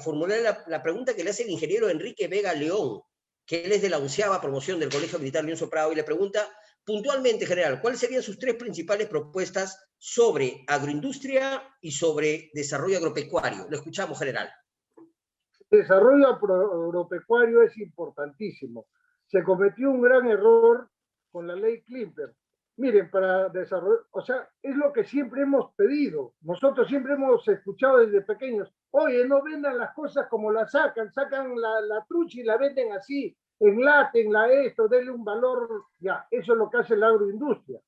formular la pregunta que le hace el ingeniero Enrique Vega León, que él es de la 11ª promoción del Colegio Militar León Soprado, y le pregunta puntualmente, general, ¿cuáles serían sus 3 principales propuestas sobre agroindustria y sobre desarrollo agropecuario? Lo escuchamos, general. El desarrollo agropecuario es importantísimo. Se cometió un gran error con la ley Klimper. Miren, para desarrollar, o sea, es lo que siempre hemos pedido. Nosotros siempre hemos escuchado desde pequeños, oye, no vendan las cosas como las sacan la trucha y la venden así, enlátenla esto, denle un valor, ya, eso es lo que hace la agroindustria.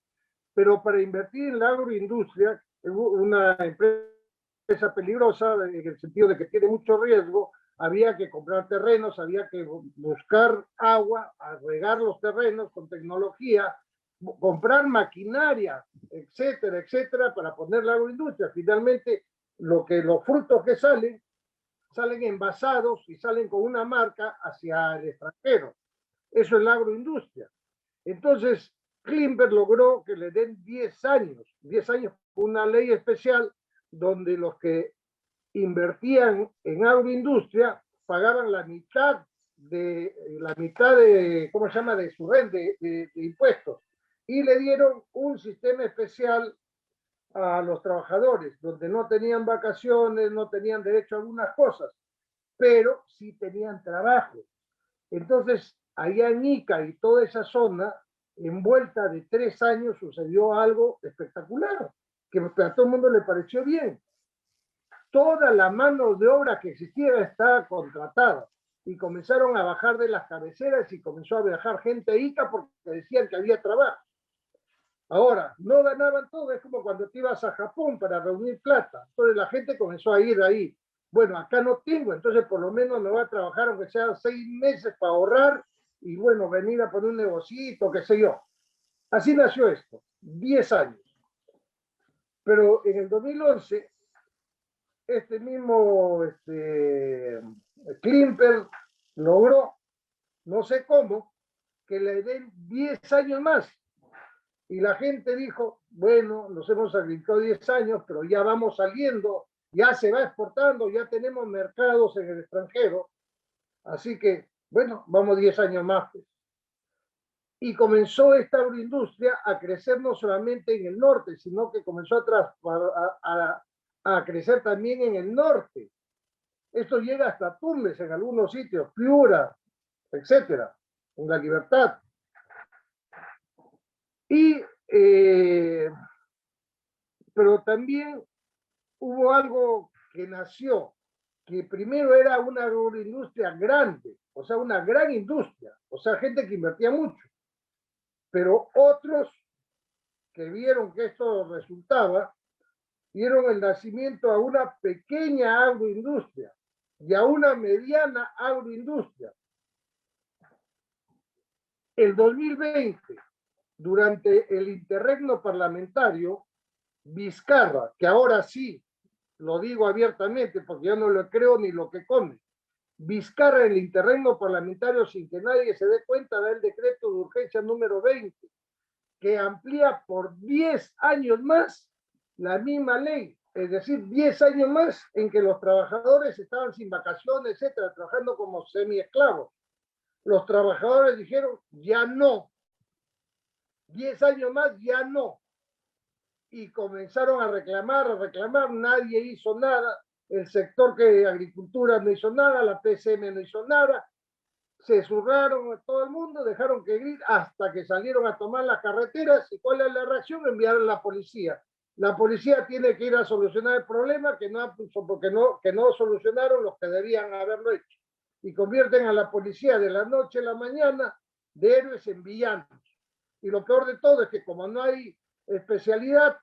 Pero para invertir en la agroindustria, una empresa peligrosa, en el sentido de que tiene mucho riesgo, había que comprar terrenos, había que buscar agua, a regar los terrenos con tecnología, comprar maquinaria, etcétera, etcétera, para poner la agroindustria. Finalmente, los frutos que salen envasados y salen con una marca hacia el extranjero. Eso es la agroindustria. Entonces, Klimper logró que le den 10 años una ley especial donde los que invertían en agroindustria pagaban la mitad de ¿cómo se llama?, de su renta, de impuestos, y le dieron un sistema especial a los trabajadores, donde no tenían vacaciones, no tenían derecho a algunas cosas, pero sí tenían trabajo. Entonces, allá en Ica y toda esa zona, en vuelta de 3 años sucedió algo espectacular, que a todo el mundo le pareció bien. Toda la mano de obra que existía estaba contratada y comenzaron a bajar de las cabeceras y comenzó a viajar gente a Ica porque decían que había trabajo. Ahora, no ganaban todo, es como cuando te ibas a Japón para reunir plata. Entonces la gente comenzó a ir ahí. Bueno, acá no tengo, entonces por lo menos me voy a trabajar aunque sea 6 meses para ahorrar y bueno, venir a poner un negocito, qué sé yo. Así nació esto, 10 años. Pero en el 2011, este mismo Klimper logró, no sé cómo, que le den 10 años más. Y la gente dijo, bueno, nos hemos sacrificado 10 años, pero ya vamos saliendo, ya se va exportando, ya tenemos mercados en el extranjero. Así que, bueno, vamos 10 años más. Pues. Y comenzó esta agroindustria a crecer no solamente en el norte, sino que comenzó a crecer también en el norte. Esto llega hasta Tumbes en algunos sitios, Piura, etcétera, en La Libertad. Y, pero también hubo algo que nació, que primero era una agroindustria grande, o sea, una gran industria, o sea, gente que invertía mucho. Pero otros que vieron que esto resultaba, dieron el nacimiento a una pequeña agroindustria y a una mediana agroindustria. El 2020, durante el interregno parlamentario, Vizcarra, que ahora sí lo digo abiertamente porque yo no lo creo ni lo que come, Vizcarra en el interregno parlamentario, sin que nadie se dé cuenta, da el decreto de urgencia número 20, que amplía por 10 años más la misma ley, es decir, 10 años más en que los trabajadores estaban sin vacaciones, etcétera, trabajando como semiesclavos. Los trabajadores dijeron, ya no, 10 años más, ya no. Y comenzaron a reclamar, nadie hizo nada, el sector que agricultura no hizo nada, la PCM no hizo nada, se zurraron a todo el mundo, dejaron que grite hasta que salieron a tomar las carreteras. ¿Y cuál es la reacción? Enviaron a la policía. La policía tiene que ir a solucionar el problema que no solucionaron los que debían haberlo hecho. Y convierten a la policía de la noche a la mañana de héroes en villanos. Y lo peor de todo es que como no hay especialidad,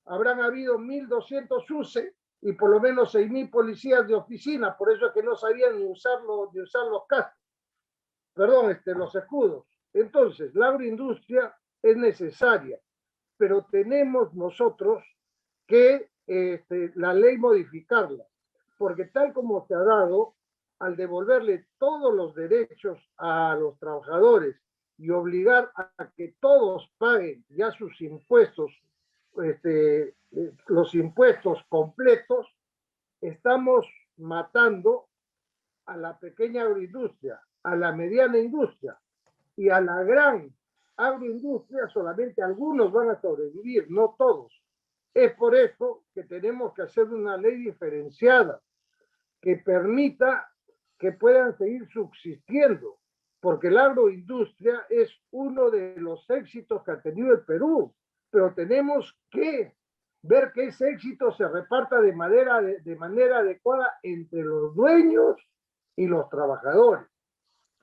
habrán habido 1.200 UCE y por lo menos 6.000 policías de oficina. Por eso es que no sabían ni usar los cascos. Los escudos. Entonces, la agroindustria es necesaria, pero tenemos nosotros que la ley modificarla, porque tal como se ha dado, al devolverle todos los derechos a los trabajadores y obligar a que todos paguen ya sus impuestos, los impuestos completos, estamos matando a la pequeña agroindustria, a la mediana industria y a la gran agroindustria. Solamente algunos van a sobrevivir, no todos. Es por eso que tenemos que hacer una ley diferenciada que permita que puedan seguir subsistiendo, porque la agroindustria es uno de los éxitos que ha tenido el Perú, pero tenemos que ver que ese éxito se reparta de manera adecuada entre los dueños y los trabajadores.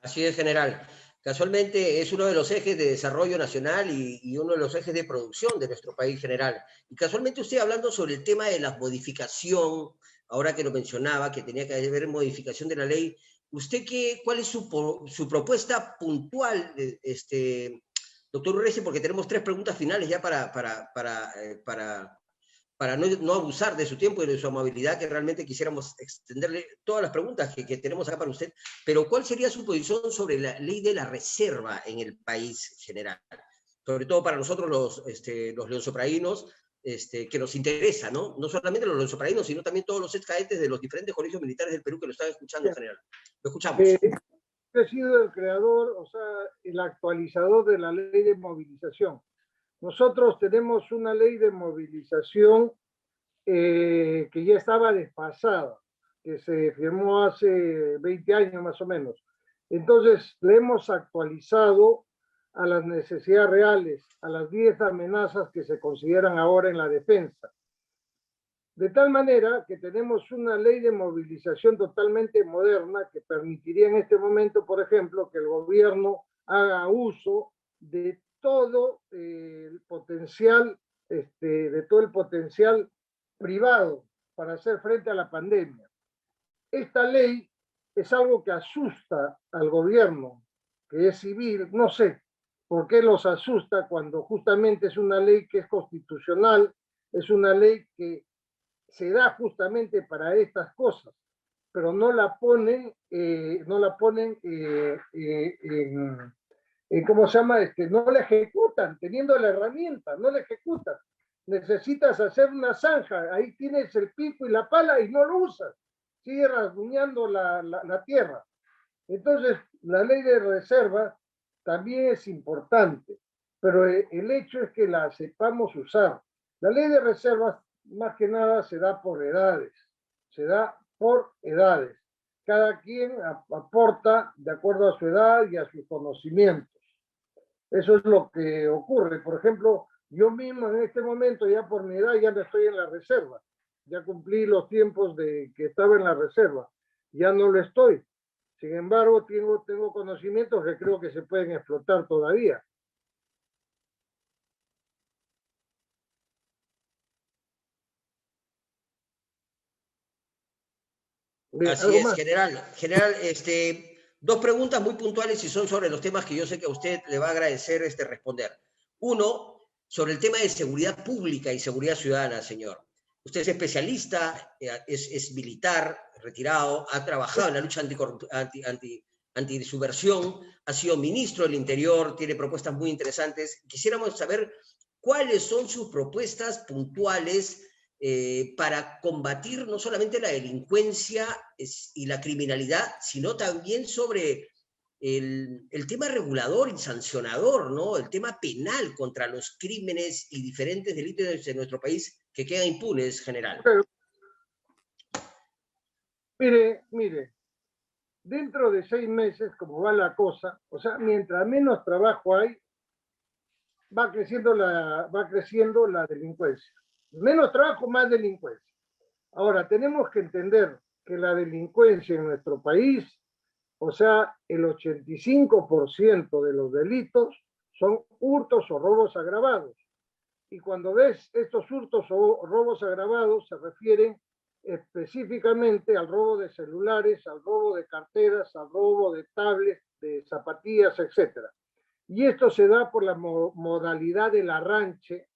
Así es, general. Casualmente es uno de los ejes de desarrollo nacional y uno de los ejes de producción de nuestro país general. Y casualmente usted hablando sobre el tema de la modificación, ahora que lo mencionaba, que tenía que haber modificación de la ley, ¿usted cuál es su propuesta puntual, doctor Urresti? Porque tenemos 3 preguntas finales ya para no abusar de su tiempo y de su amabilidad, que realmente quisiéramos extenderle todas las preguntas que tenemos acá para usted, pero ¿cuál sería su posición sobre la ley de la reserva en el país general? Sobre todo para nosotros los leonsoprainos, que nos interesa, ¿no? No solamente los leonsoprainos, sino también todos los excadetes de los diferentes colegios militares del Perú que lo están escuchando en general. Lo escuchamos. He sido el creador, o sea, el actualizador de la ley de movilización. Nosotros tenemos una ley de movilización que ya estaba desfasada, que se firmó hace 20 años más o menos. Entonces, le hemos actualizado a las necesidades reales, a las 10 amenazas que se consideran ahora en la defensa. De tal manera que tenemos una ley de movilización totalmente moderna que permitiría en este momento, por ejemplo, que el gobierno haga uso de todo el potencial, privado para hacer frente a la pandemia. Esta ley es algo que asusta al gobierno, que es civil. No sé por qué los asusta cuando justamente es una ley que es constitucional, es una ley que se da justamente para estas cosas, pero no la ponen ¿cómo se llama? No la ejecutan, teniendo la herramienta, no la ejecutan. Necesitas hacer una zanja, ahí tienes el pico y la pala y no lo usas, sigue rasguñando la tierra. Entonces, la ley de reserva también es importante, pero el hecho es que la sepamos usar. La ley de reservas, más que nada, se da por edades, se da por edades. Cada quien aporta de acuerdo a su edad y a sus conocimientos. Eso es lo que ocurre. Por ejemplo, yo mismo en este momento, ya por mi edad, ya no estoy en la reserva. Ya cumplí los tiempos de que estaba en la reserva. Ya no lo estoy. Sin embargo, tengo conocimientos que creo que se pueden explotar todavía. Así es, general. General, dos preguntas muy puntuales y son sobre los temas que yo sé que a usted le va a agradecer responder. Uno, sobre el tema de seguridad pública y seguridad ciudadana, señor. Usted es especialista, es militar, retirado, ha trabajado en la lucha antisubversión, ha sido ministro del Interior, tiene propuestas muy interesantes. Quisiéramos saber cuáles son sus propuestas puntuales para combatir no solamente la delincuencia y la criminalidad, sino también sobre el tema regulador y sancionador, ¿no? El tema penal contra los crímenes y diferentes delitos de nuestro país que quedan impunes, general. Mire, dentro de 6 meses, como va la cosa, o sea, mientras menos trabajo hay, va creciendo la delincuencia. Menos trabajo, más delincuencia. Ahora, tenemos que entender que la delincuencia en nuestro país, o sea, el 85% de los delitos son hurtos o robos agravados. Y cuando ves estos hurtos o robos agravados, se refieren específicamente al robo de celulares, al robo de carteras, al robo de tablets, de zapatillas, etc. Y esto se da por la modalidad del arranche,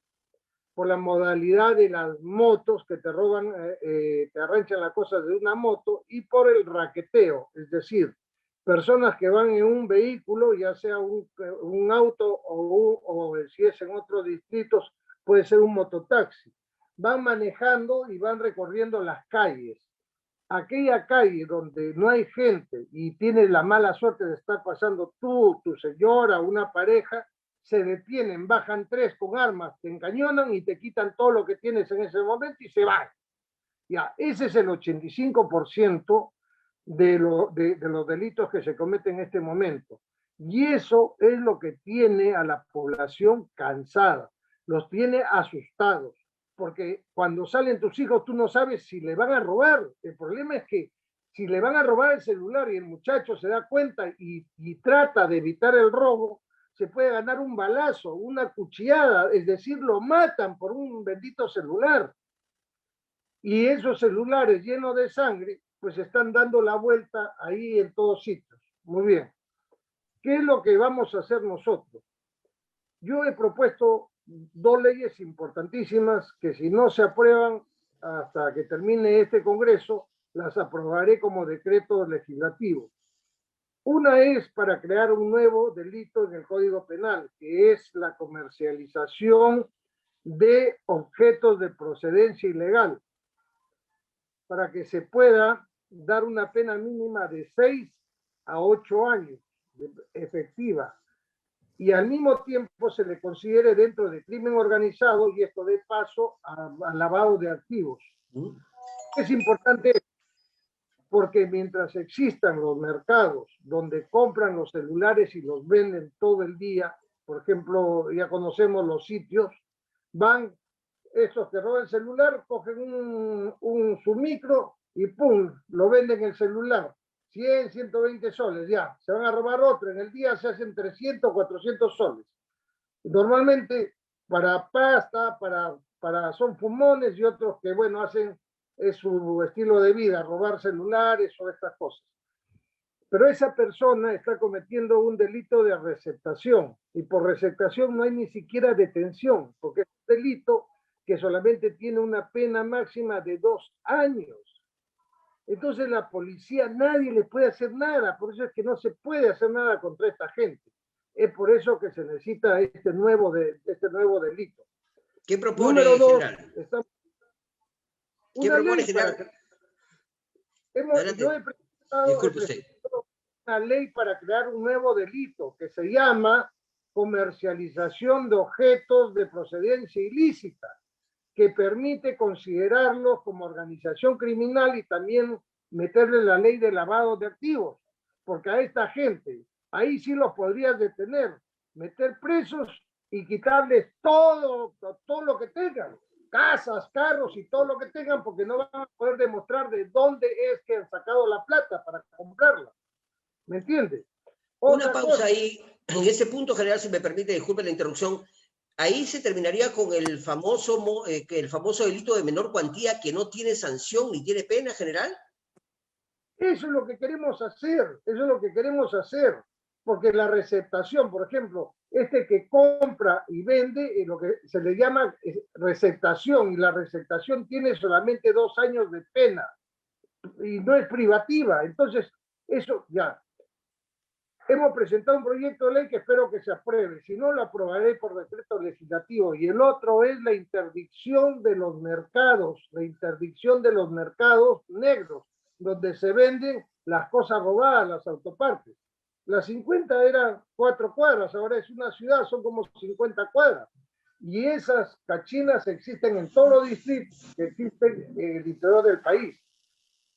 por la modalidad de las motos que te roban, te arranchan las cosas de una moto, y por el raqueteo, es decir, personas que van en un vehículo, ya sea un auto o si es en otros distritos, puede ser un mototaxi. Van manejando y van recorriendo las calles. Aquella calle donde no hay gente y tienes la mala suerte de estar pasando tú, tu señora, una pareja, se detienen, bajan 3 con armas, te encañonan y te quitan todo lo que tienes en ese momento y se van. Ya, ese es el 85% de los delitos que se cometen en este momento. Y eso es lo que tiene a la población cansada, los tiene asustados, porque cuando salen tus hijos tú no sabes si le van a robar. El problema es que si le van a robar el celular y el muchacho se da cuenta y trata de evitar el robo, se puede ganar un balazo, una cuchillada, es decir, lo matan por un bendito celular. Y esos celulares llenos de sangre, pues están dando la vuelta ahí en todos sitios. Muy bien. ¿Qué es lo que vamos a hacer nosotros? Yo he propuesto 2 leyes importantísimas que, si no se aprueban hasta que termine este Congreso, las aprobaré como decreto legislativo. Una es para crear un nuevo delito en el Código Penal, que es la comercialización de objetos de procedencia ilegal, para que se pueda dar una pena mínima de 6 a 8 años efectiva, y al mismo tiempo se le considere dentro de crimen organizado, y esto dé paso a lavado de activos. Es importante porque mientras existan los mercados donde compran los celulares y los venden todo el día, por ejemplo, ya conocemos los sitios, van estos que roban el celular, cogen su micro y ¡pum!, lo venden el celular. 100, 120 soles, ya. Se van a robar otro. En el día se hacen 300, 400 soles. Normalmente para pasta, son fumones, y otros que, bueno, es su estilo de vida, robar celulares o estas cosas. Pero esa persona está cometiendo un delito de receptación, y por receptación no hay ni siquiera detención, porque es un delito que solamente tiene una pena máxima de 2 años. Entonces la policía, nadie le puede hacer nada, por eso es que no se puede hacer nada contra esta gente. Es por eso que se necesita este nuevo delito. ¿Qué propone, Número 2, general? ¿Qué propone, general? Yo he presentado una ley para crear un nuevo delito que se llama comercialización de objetos de procedencia ilícita, que permite considerarlos como organización criminal y también meterle la ley de lavado de activos, porque a esta gente, ahí sí los podrías detener, meter presos y quitarles todo lo que tengan, casas, carros y todo lo que tengan, porque no van a poder demostrar de dónde es que han sacado la plata para comprarla. ¿Me entiendes? Una pausa ahí, en ese punto, general, si me permite, disculpe la interrupción. Ahí se terminaría con el famoso delito de menor cuantía que no tiene sanción ni tiene pena, general. Eso es lo que queremos hacer, porque la receptación, por ejemplo, que compra y vende, lo que se le llama receptación, y la receptación tiene solamente 2 años de pena, y no es privativa. Entonces, eso ya. Hemos presentado un proyecto de ley que espero que se apruebe, si no lo aprobaré por decreto legislativo, y el otro es la interdicción de los mercados negros, donde se venden las cosas robadas, las autopartes. Las 50 eran 4 cuadras, ahora es una ciudad, son como 50 cuadras. Y esas cachinas existen en todos los distritos que existen en el interior del país.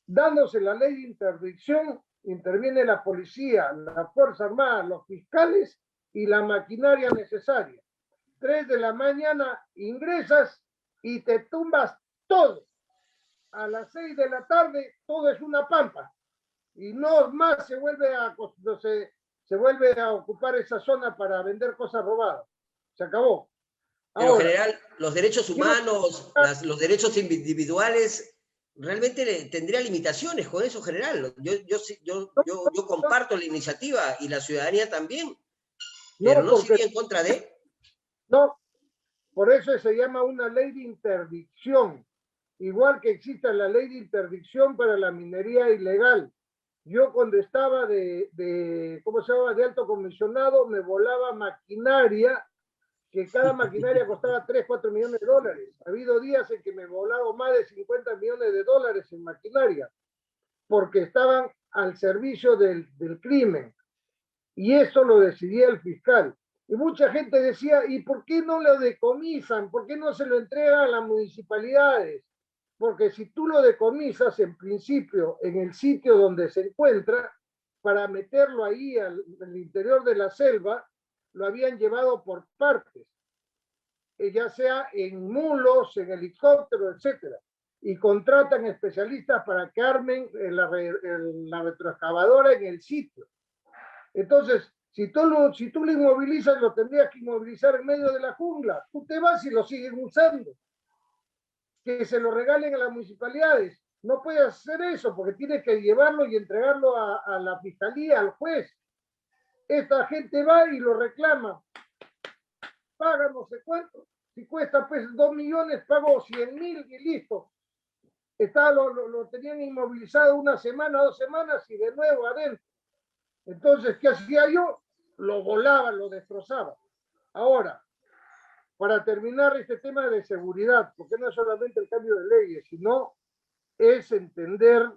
Dándose la ley de interdicción, interviene la policía, la Fuerza Armada, los fiscales y la maquinaria necesaria. 3 de la mañana ingresas y te tumbas todo. A las 6 de la tarde todo es una pampa. Y no más se vuelve a ocupar esa zona para vender cosas robadas. Se acabó. Pero en general, los derechos humanos, los derechos individuales, realmente tendría limitaciones con eso, general. Yo comparto la iniciativa y la ciudadanía también, pero no sería en contra de. No, por eso se llama una ley de interdicción, igual que existe la ley de interdicción para la minería ilegal. Yo cuando estaba de alto comisionado, me volaba maquinaria, que cada maquinaria costaba 3, 4 millones de dólares. Ha habido días en que me he volado más de 50 millones de dólares en maquinaria, porque estaban al servicio del crimen. Y eso lo decidía el fiscal. Y mucha gente decía, ¿y por qué no lo decomisan? ¿Por qué no se lo entregan a las municipalidades? Porque si tú lo decomisas, en principio, en el sitio donde se encuentra, para meterlo ahí al interior de la selva, lo habían llevado por partes, ya sea en mulos, en helicóptero, etcétera, y contratan especialistas para que armen la retroexcavadora en el sitio. Entonces, si tú lo inmovilizas, lo tendrías que inmovilizar en medio de la jungla. Tú te vas y lo siguen usando. Que se lo regalen a las municipalidades. No puedes hacer eso porque tienes que llevarlo y entregarlo a la fiscalía, al juez. Esta gente va y lo reclama. Paga no sé cuánto. Si cuesta pues 2 millones, pago 100.000 y listo. Lo tenían inmovilizado 1 semana, 2 semanas y de nuevo adentro. Entonces, ¿qué hacía yo? Lo volaba, lo destrozaba. Ahora, para terminar este tema de seguridad, porque no es solamente el cambio de leyes, sino es entender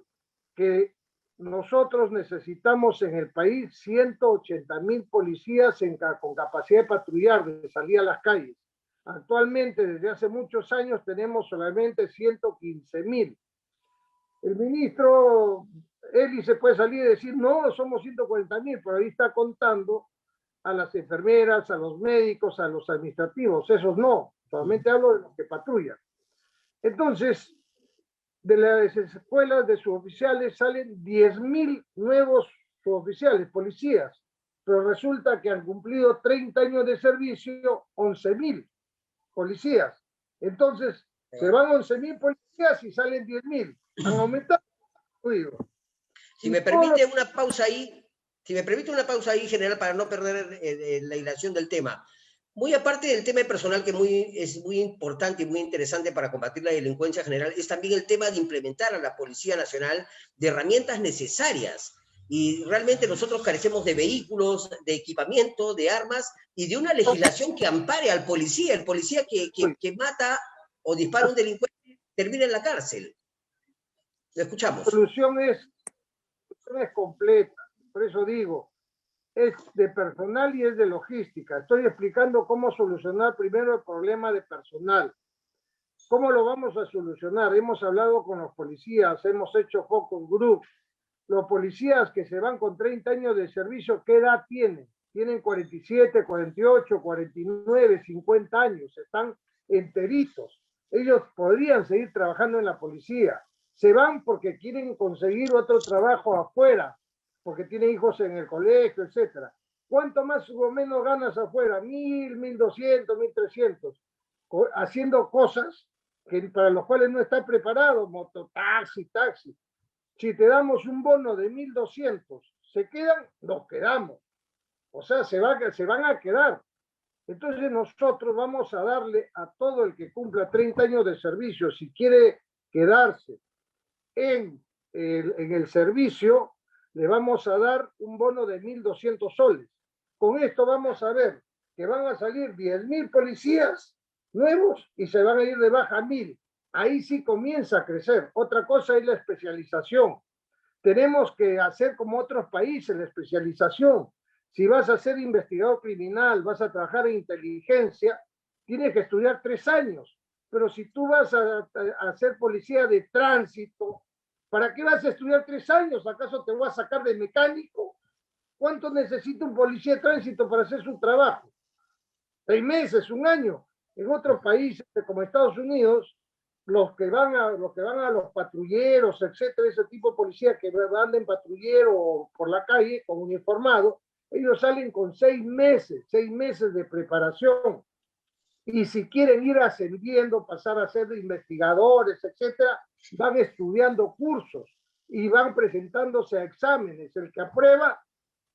que nosotros necesitamos en el país 180.000 policías con capacidad de patrullar, de salir a las calles. Actualmente, desde hace muchos años, tenemos solamente 115.000. El ministro Eli se puede salir y decir, no, somos 140.000, pero ahí está contando a las enfermeras, a los médicos, a los administrativos. Esos no, solamente hablo de los que patrullan. Entonces, de las escuelas de suboficiales salen 10.000 nuevos suboficiales, policías, pero resulta que han cumplido 30 años de servicio 11.000 policías. Entonces, se van 11.000 policías y salen 10.000. Han aumentado. Si me permite una pausa ahí, general, para no perder la hilación del tema. Muy aparte del tema personal, que es muy importante y muy interesante para combatir la delincuencia general, es también el tema de implementar a la Policía Nacional de herramientas necesarias. Y realmente nosotros carecemos de vehículos, de equipamiento, de armas y de una legislación que ampare al policía. El policía que mata o dispara a un delincuente termina en la cárcel. Lo escuchamos. La solución es completa. por eso digo, es de personal y es de logística. Estoy explicando cómo solucionar primero el problema de personal. ¿Cómo lo vamos a solucionar? Hemos hablado con los policías, hemos hecho focus group. Los policías que se van con 30 años de servicio, ¿qué edad tienen? Tienen 47, 48, 49, 50 años, están enteritos. Ellos podrían seguir trabajando en la policía. Se van porque quieren conseguir otro trabajo afuera, porque tienen hijos en el colegio, etcétera. ¿Cuánto más o menos ganas afuera? 1.000, 1.200, 1.300, haciendo cosas que para los cuales no está preparado, mototaxi, taxi. Si te damos un bono de 1.200, ¿se quedan? Nos quedamos. O sea, se van a quedar. Entonces nosotros vamos a darle a todo el que cumpla 30 años de servicio, si quiere quedarse en el servicio, le vamos a dar un bono de 1.200 soles. Con esto vamos a ver que van a salir 10.000 policías nuevos y se van a ir de baja 1.000. Ahí sí comienza a crecer. Otra cosa es la especialización. Tenemos que hacer como otros países la especialización. Si vas a ser investigador criminal, vas a trabajar en inteligencia, tienes que estudiar 3 años. Pero si tú vas a ser policía de tránsito, ¿para qué vas a estudiar 3 años? ¿Acaso te voy a sacar de mecánico? ¿Cuánto necesita un policía de tránsito para hacer su trabajo? 6 meses, 1 año. En otros países, como Estados Unidos, los que van a los patrulleros, etcétera, ese tipo de policía que van en patrullero por la calle con uniformado, ellos salen con 6 meses de preparación. Y si quieren ir ascendiendo, pasar a ser investigadores, etcétera, van estudiando cursos y van presentándose a exámenes. El que aprueba,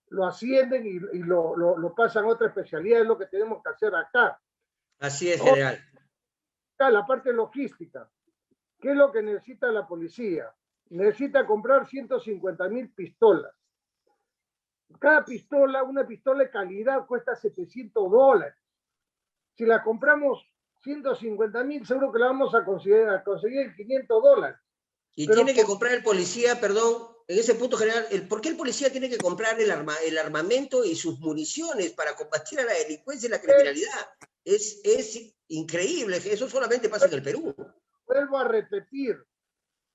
lo ascienden y lo pasan a otra especialidad. Es lo que tenemos que hacer acá. Así es, general. Acá, la parte logística. ¿Qué es lo que necesita la policía? Necesita comprar 150.000 pistolas. Cada pistola, una pistola de calidad, cuesta $700. Si la compramos 150.000, seguro que la vamos a conseguir en $500. Y pero tiene que comprar el policía, perdón, en ese punto general, ¿por qué el policía tiene que comprar el armamento y sus municiones para combatir a la delincuencia y la criminalidad? Es increíble, eso solamente pasa en el Perú. Vuelvo a repetir,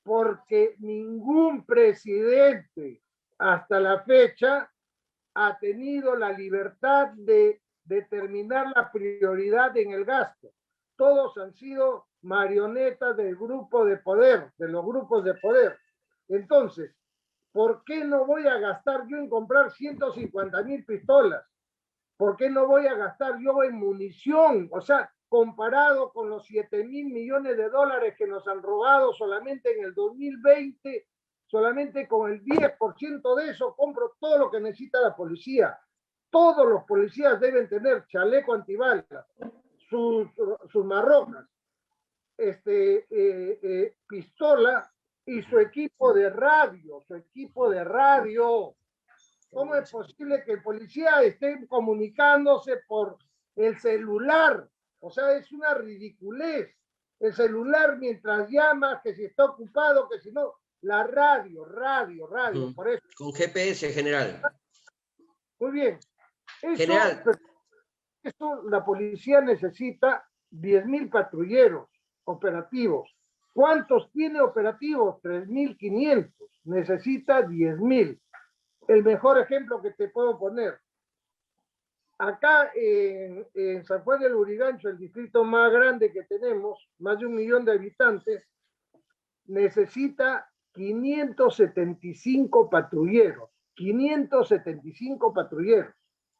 porque ningún presidente hasta la fecha ha tenido la libertad de determinar la prioridad en el gasto. Todos han sido marionetas del grupo de poder, de los grupos de poder. Entonces, ¿por qué no voy a gastar yo en comprar 150.000 pistolas? ¿Por qué no voy a gastar yo en munición? O sea, comparado con los 7.000 millones de dólares que nos han robado solamente en el 2020, solamente con el 10% de eso compro todo lo que necesita la policía. Todos los policías deben tener chaleco antibalas, sus marrocas, pistola y su equipo de radio, ¿Cómo es posible que el policía esté comunicándose por el celular? O sea, es una ridiculez. El celular mientras llama, que si está ocupado, que si no, la radio, por eso. Con GPS, general. Muy bien. General. Esto la policía necesita 10.000 patrulleros operativos. ¿Cuántos tiene operativos? 3.500. Necesita 10.000. El mejor ejemplo que te puedo poner. Acá en San Juan del Lurigancho, el distrito más grande que tenemos, más de 1 millón de habitantes, necesita 575 patrulleros. 575 patrulleros.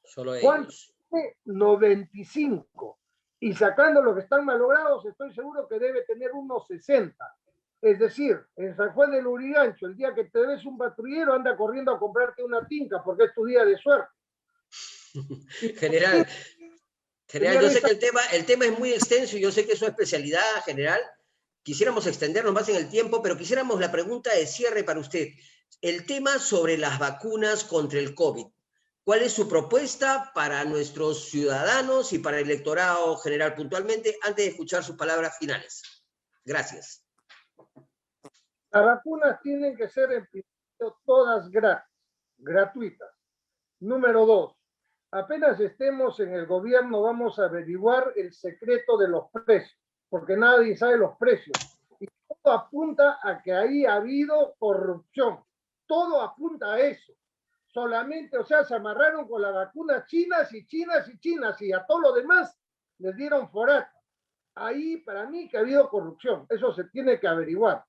Solo ellos. 95. Y sacando los que están malogrados, estoy seguro que debe tener unos 60. Es decir, en San Juan del Lurigancho, el día que te ves un patrullero, anda corriendo a comprarte una tinca porque es tu día de suerte. General, yo sé que el tema es muy extenso y yo sé que es su especialidad, general. Quisiéramos extendernos más en el tiempo, pero quisiéramos la pregunta de cierre para usted. El tema sobre las vacunas contra el COVID. ¿Cuál es su propuesta para nuestros ciudadanos y para el electorado general puntualmente, antes de escuchar sus palabras finales? Gracias. Las vacunas tienen que ser en principio todas gratis. gratuitas. Número 2, apenas estemos en el gobierno vamos a averiguar el secreto de los precios, porque nadie sabe los precios. Y todo apunta a que ahí ha habido corrupción. Todo apunta a eso. Solamente, o sea, se amarraron con las vacunas chinas y a todo lo demás les dieron forata. Ahí, para mí, que ha habido corrupción. Eso se tiene que averiguar.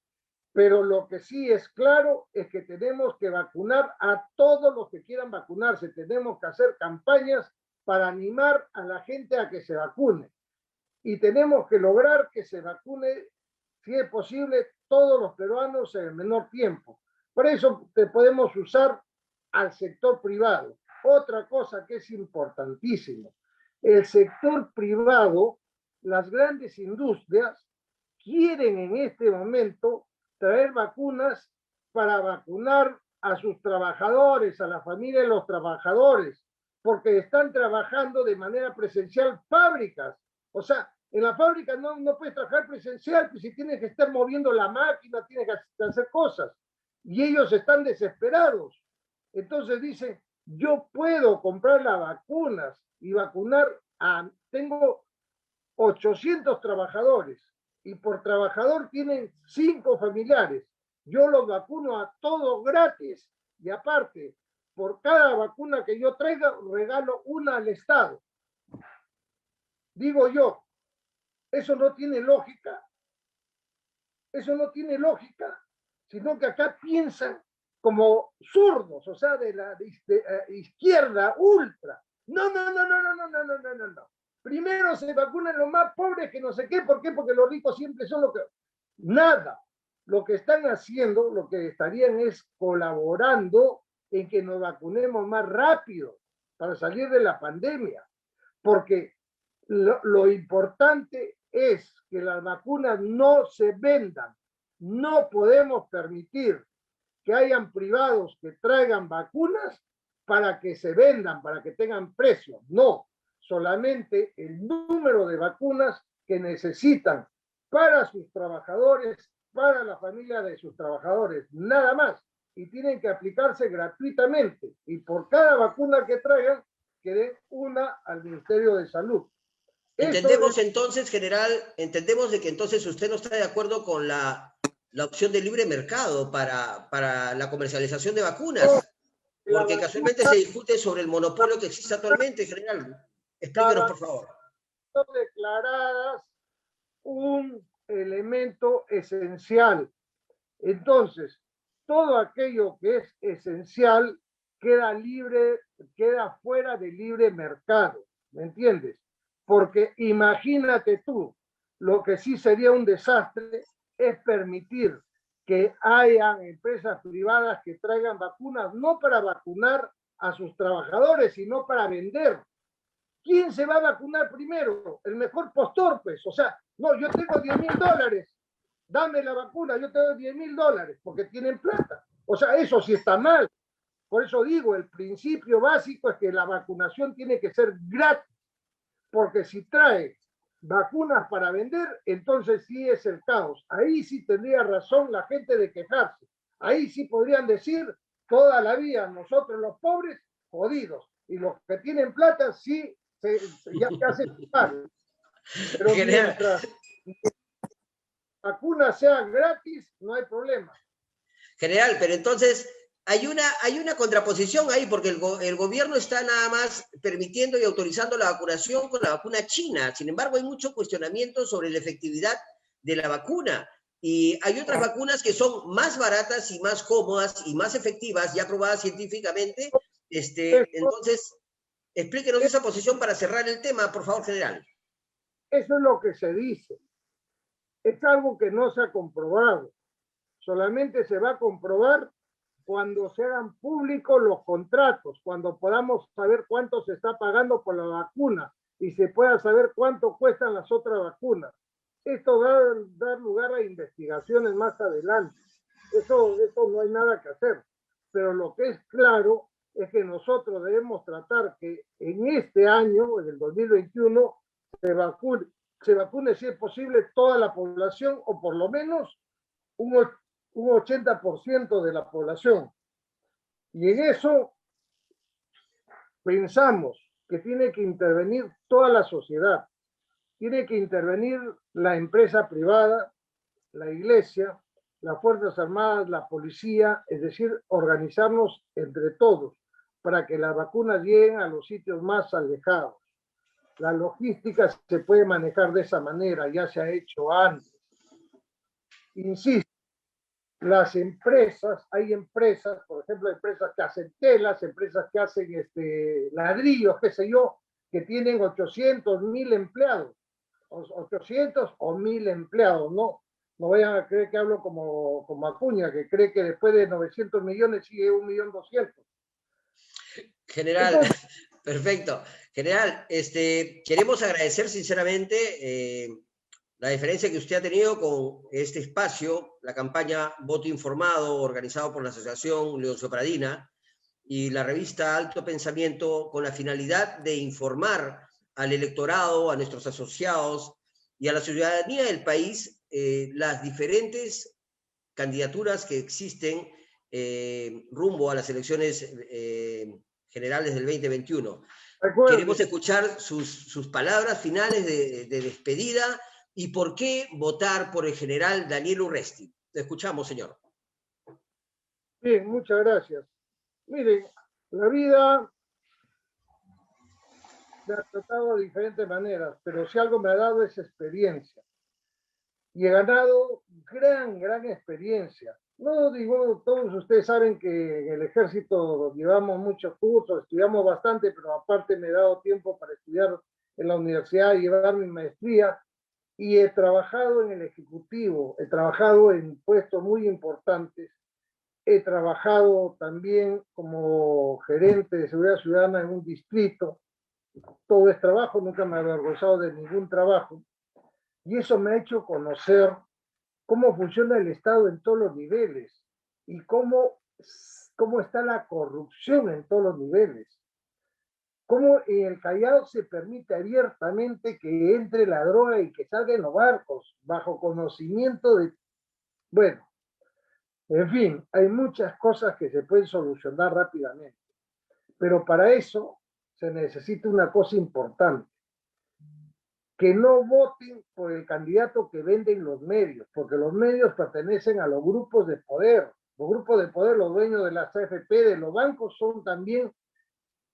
Pero lo que sí es claro es que tenemos que vacunar a todos los que quieran vacunarse. Tenemos que hacer campañas para animar a la gente a que se vacune. Y tenemos que lograr que se vacune, si es posible, todos los peruanos en el menor tiempo. Por eso te podemos usar al sector privado. Otra cosa que es importantísimo. El sector privado, las grandes industrias, quieren en este momento traer vacunas para vacunar a sus trabajadores, a la familia de los trabajadores, porque están trabajando de manera presencial fábricas. O sea, en la fábrica no puedes trabajar presencial, pues si tienes que estar moviendo la máquina, tienes que hacer cosas. Y ellos están desesperados. Entonces dicen, yo puedo comprar las vacunas y vacunar tengo 800 trabajadores y por trabajador tienen 5 familiares. Yo los vacuno a todos gratis y aparte, por cada vacuna que yo traiga, regalo una al Estado. Digo yo, eso no tiene lógica. Eso no tiene lógica, sino que acá piensan como zurdos, o sea, de la izquierda ultra. No. Primero se vacunan los más pobres que no sé qué. ¿Por qué? Porque los ricos siempre son los que... Nada. Lo que están haciendo, lo que estarían es colaborando en que nos vacunemos más rápido para salir de la pandemia. Porque lo importante es que las vacunas no se vendan. No podemos permitir que hayan privados que traigan vacunas para que se vendan, para que tengan precio. No. Solamente el número de vacunas que necesitan para sus trabajadores, para la familia de sus trabajadores, nada más. Y tienen que aplicarse gratuitamente. Y por cada vacuna que traigan, que den una al Ministerio de Salud. Entendemos entonces, general, entendemos de que entonces usted no está de acuerdo con la opción de libre mercado para la comercialización de vacunas, porque casualmente se discute sobre el monopolio que existe actualmente, general. Explíquenos, por favor. Son declaradas un elemento esencial. Entonces, todo aquello que es esencial queda fuera del libre mercado. ¿Me entiendes? Porque imagínate tú, lo que sí sería un desastre es permitir que hayan empresas privadas que traigan vacunas, no para vacunar a sus trabajadores, sino para vender. ¿Quién se va a vacunar primero? El mejor postor, pues. O sea, no, yo tengo $10,000, dame la vacuna, yo te doy $10,000, porque tienen plata. O sea, eso sí está mal. Por eso digo, el principio básico es que la vacunación tiene que ser gratis, porque si trae vacunas para vender, entonces sí es el caos. Ahí sí tendría razón la gente de quejarse. Ahí sí podrían decir toda la vida, nosotros los pobres, jodidos, y los que tienen plata sí ya se pagan. Pero mientras vacunas sean gratis, no hay problema. General, pero entonces hay una contraposición ahí, porque el gobierno está nada más permitiendo y autorizando la vacunación con la vacuna china. Sin embargo, hay mucho cuestionamiento sobre la efectividad de la vacuna. Y hay otras vacunas que son más baratas y más cómodas y más efectivas, ya probadas científicamente. Entonces, explíquenos esa posición para cerrar el tema, por favor, general. Eso es lo que se dice. Es algo que no se ha comprobado. Solamente se va a comprobar cuando se hagan públicos los contratos, cuando podamos saber cuánto se está pagando por la vacuna y se pueda saber cuánto cuestan las otras vacunas. Esto va a dar lugar a investigaciones más adelante. Eso no hay nada que hacer. Pero lo que es claro es que nosotros debemos tratar que en este año, en el 2021, se vacune si es posible toda la población o por lo menos un 80% de la población. Y en eso pensamos que tiene que intervenir toda la sociedad, tiene que intervenir la empresa privada, la iglesia, las Fuerzas Armadas, la policía, es decir, organizarnos entre todos para que las vacunas lleguen a los sitios más alejados. La logística se puede manejar de esa manera, ya se ha hecho antes. Insisto, las empresas, hay empresas, por ejemplo, empresas que hacen telas, empresas que hacen ladrillos, qué sé yo, que tienen 800, 1000 empleados, 800 o 1000 empleados, ¿no? No vayan a creer que hablo como Acuña, que cree que después de 900 millones sigue 1.200.000. General, Entonces, perfecto. General, queremos agradecer sinceramente la diferencia que usted ha tenido con este espacio, la campaña Voto Informado, organizado por la Asociación León Sopradina y la revista Alto Pensamiento, con la finalidad de informar al electorado, a nuestros asociados y a la ciudadanía del país las diferentes candidaturas que existen rumbo a las elecciones generales del 2021. Queremos escuchar sus palabras finales de despedida y por qué votar por el general Daniel Urresti. Te escuchamos, señor. Bien, muchas gracias. Miren, la vida me ha tratado de diferentes maneras, pero si algo me ha dado es experiencia. Y he ganado gran experiencia. No digo, todos ustedes saben que en el ejército llevamos muchos cursos, estudiamos bastante, pero aparte me he dado tiempo para estudiar en la universidad y llevar mi maestría. Y he trabajado en el ejecutivo, he trabajado en puestos muy importantes, he trabajado también como gerente de seguridad ciudadana en un distrito. Todo es trabajo, nunca me he avergonzado de ningún trabajo. Y eso me ha hecho conocer cómo funciona el Estado en todos los niveles y cómo está la corrupción en todos los niveles. Cómo en el Callao se permite abiertamente que entre la droga y que salga en los barcos, bajo conocimiento de... Bueno, en fin, hay muchas cosas que se pueden solucionar rápidamente, pero para eso se necesita una cosa importante, que no voten por el candidato que venden los medios, porque los medios pertenecen a los grupos de poder. Los grupos de poder, los dueños de las AFP, de los bancos, son también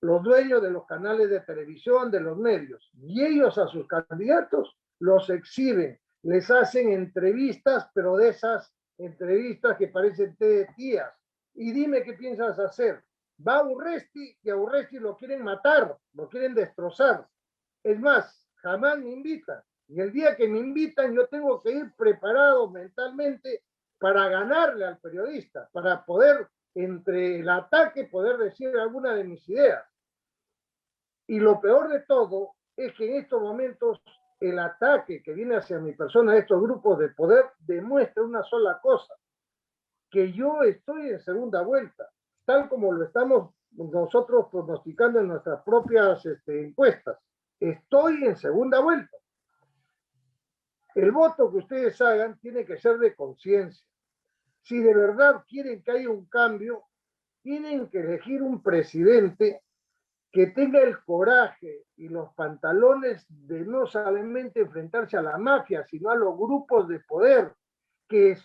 los dueños de los canales de televisión, de los medios. Y ellos a sus candidatos los exhiben, les hacen entrevistas, pero de esas entrevistas que parecen té de tías. Y dime qué piensas hacer. Va a Urresti y a Urresti lo quieren matar, lo quieren destrozar. Es más, jamás me invitan. Y el día que me invitan, yo tengo que ir preparado mentalmente para ganarle al periodista, para poder, entre el ataque, poder decir alguna de mis ideas. Y lo peor de todo es que en estos momentos el ataque que viene hacia mi persona de estos grupos de poder demuestra una sola cosa, que yo estoy en segunda vuelta, tal como lo estamos nosotros pronosticando en nuestras propias encuestas. Estoy en segunda vuelta. El voto que ustedes hagan tiene que ser de conciencia. Si de verdad quieren que haya un cambio, tienen que elegir un presidente que tenga el coraje y los pantalones de no solamente enfrentarse a la mafia, sino a los grupos de poder, que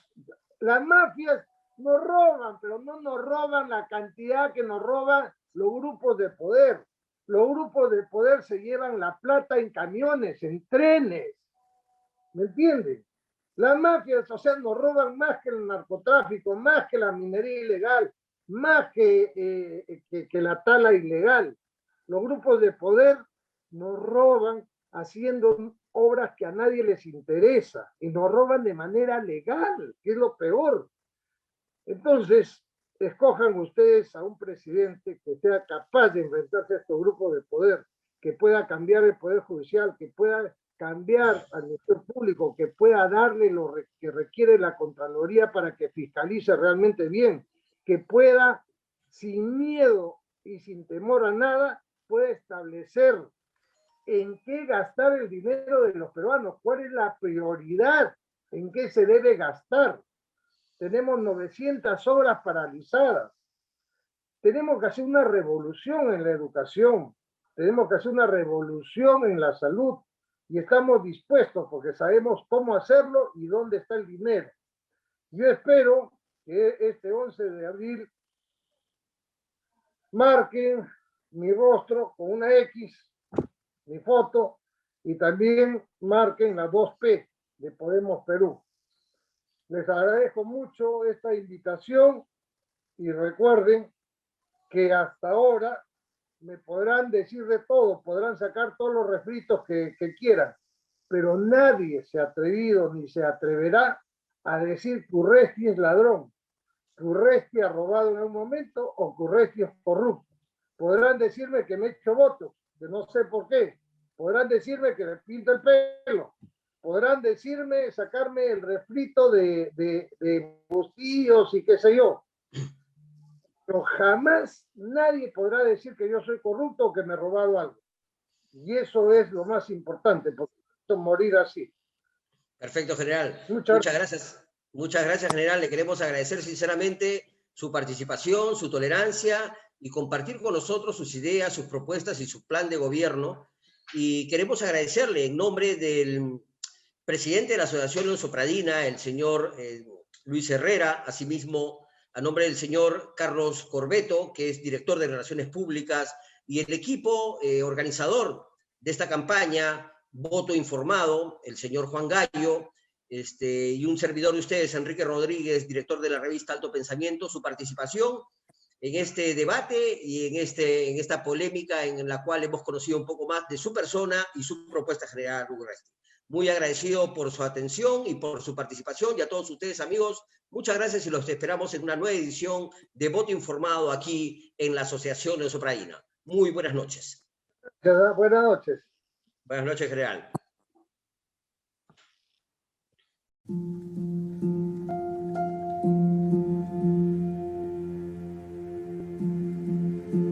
las mafias nos roban, pero no nos roban la cantidad que nos roban los grupos de poder. Los grupos de poder se llevan la plata en camiones, en trenes, ¿me entienden? Las mafias, o sea, nos roban más que el narcotráfico, más que la minería ilegal, más que la tala ilegal. Los grupos de poder nos roban haciendo obras que a nadie les interesa y nos roban de manera legal, que es lo peor. Entonces, escojan ustedes a un presidente que sea capaz de enfrentarse a estos grupos de poder, que pueda cambiar el Poder Judicial, que pueda cambiar al Ministerio Público, que pueda darle lo que requiere la Contraloría para que fiscalice realmente bien, que pueda, sin miedo y sin temor a nada, pueda establecer en qué gastar el dinero de los peruanos, cuál es la prioridad, en qué se debe gastar. Tenemos 900 obras paralizadas. tenemos que hacer una revolución en la educación, tenemos que hacer una revolución en la salud y estamos dispuestos porque sabemos cómo hacerlo y dónde está el dinero. Yo espero que este 11 de abril marquen mi rostro con una X, mi foto, y también marquen la 2P de Podemos Perú. Les agradezco mucho esta invitación y recuerden que hasta ahora me podrán decir de todo, podrán sacar todos los refritos que quieran, pero nadie se ha atrevido ni se atreverá a decir que Urresti es ladrón, que Urresti ha robado en un momento o que Urresti es corrupto. Podrán decirme que me he hecho votos, que no sé por qué. Podrán decirme que me pinto el pelo. Podrán decirme, sacarme el refrito de bustillos y qué sé yo. Pero jamás nadie podrá decir que yo soy corrupto o que me he robado algo. Y eso es lo más importante, porque morir así. Perfecto, general. Muchas gracias. Muchas gracias, general. Le queremos agradecer sinceramente su participación, su tolerancia y compartir con nosotros sus ideas, sus propuestas y su plan de gobierno. Y queremos agradecerle en nombre del presidente de la Asociación Luso-Pradina, el señor Luis Herrera, asimismo a nombre del señor Carlos Corbeto, que es director de Relaciones Públicas, y el equipo organizador de esta campaña, Voto Informado, el señor Juan Gallo, y un servidor de ustedes, Enrique Rodríguez, director de la revista Alto Pensamiento, su participación en este debate y en esta polémica en la cual hemos conocido un poco más de su persona y su propuesta general, Urresti. Muy agradecido por su atención y por su participación, y a todos ustedes, amigos, muchas gracias y los esperamos en una nueva edición de Voto Informado aquí en la Asociación Luso-Pradina. Muy buenas noches. Buenas noches. Buenas noches, general.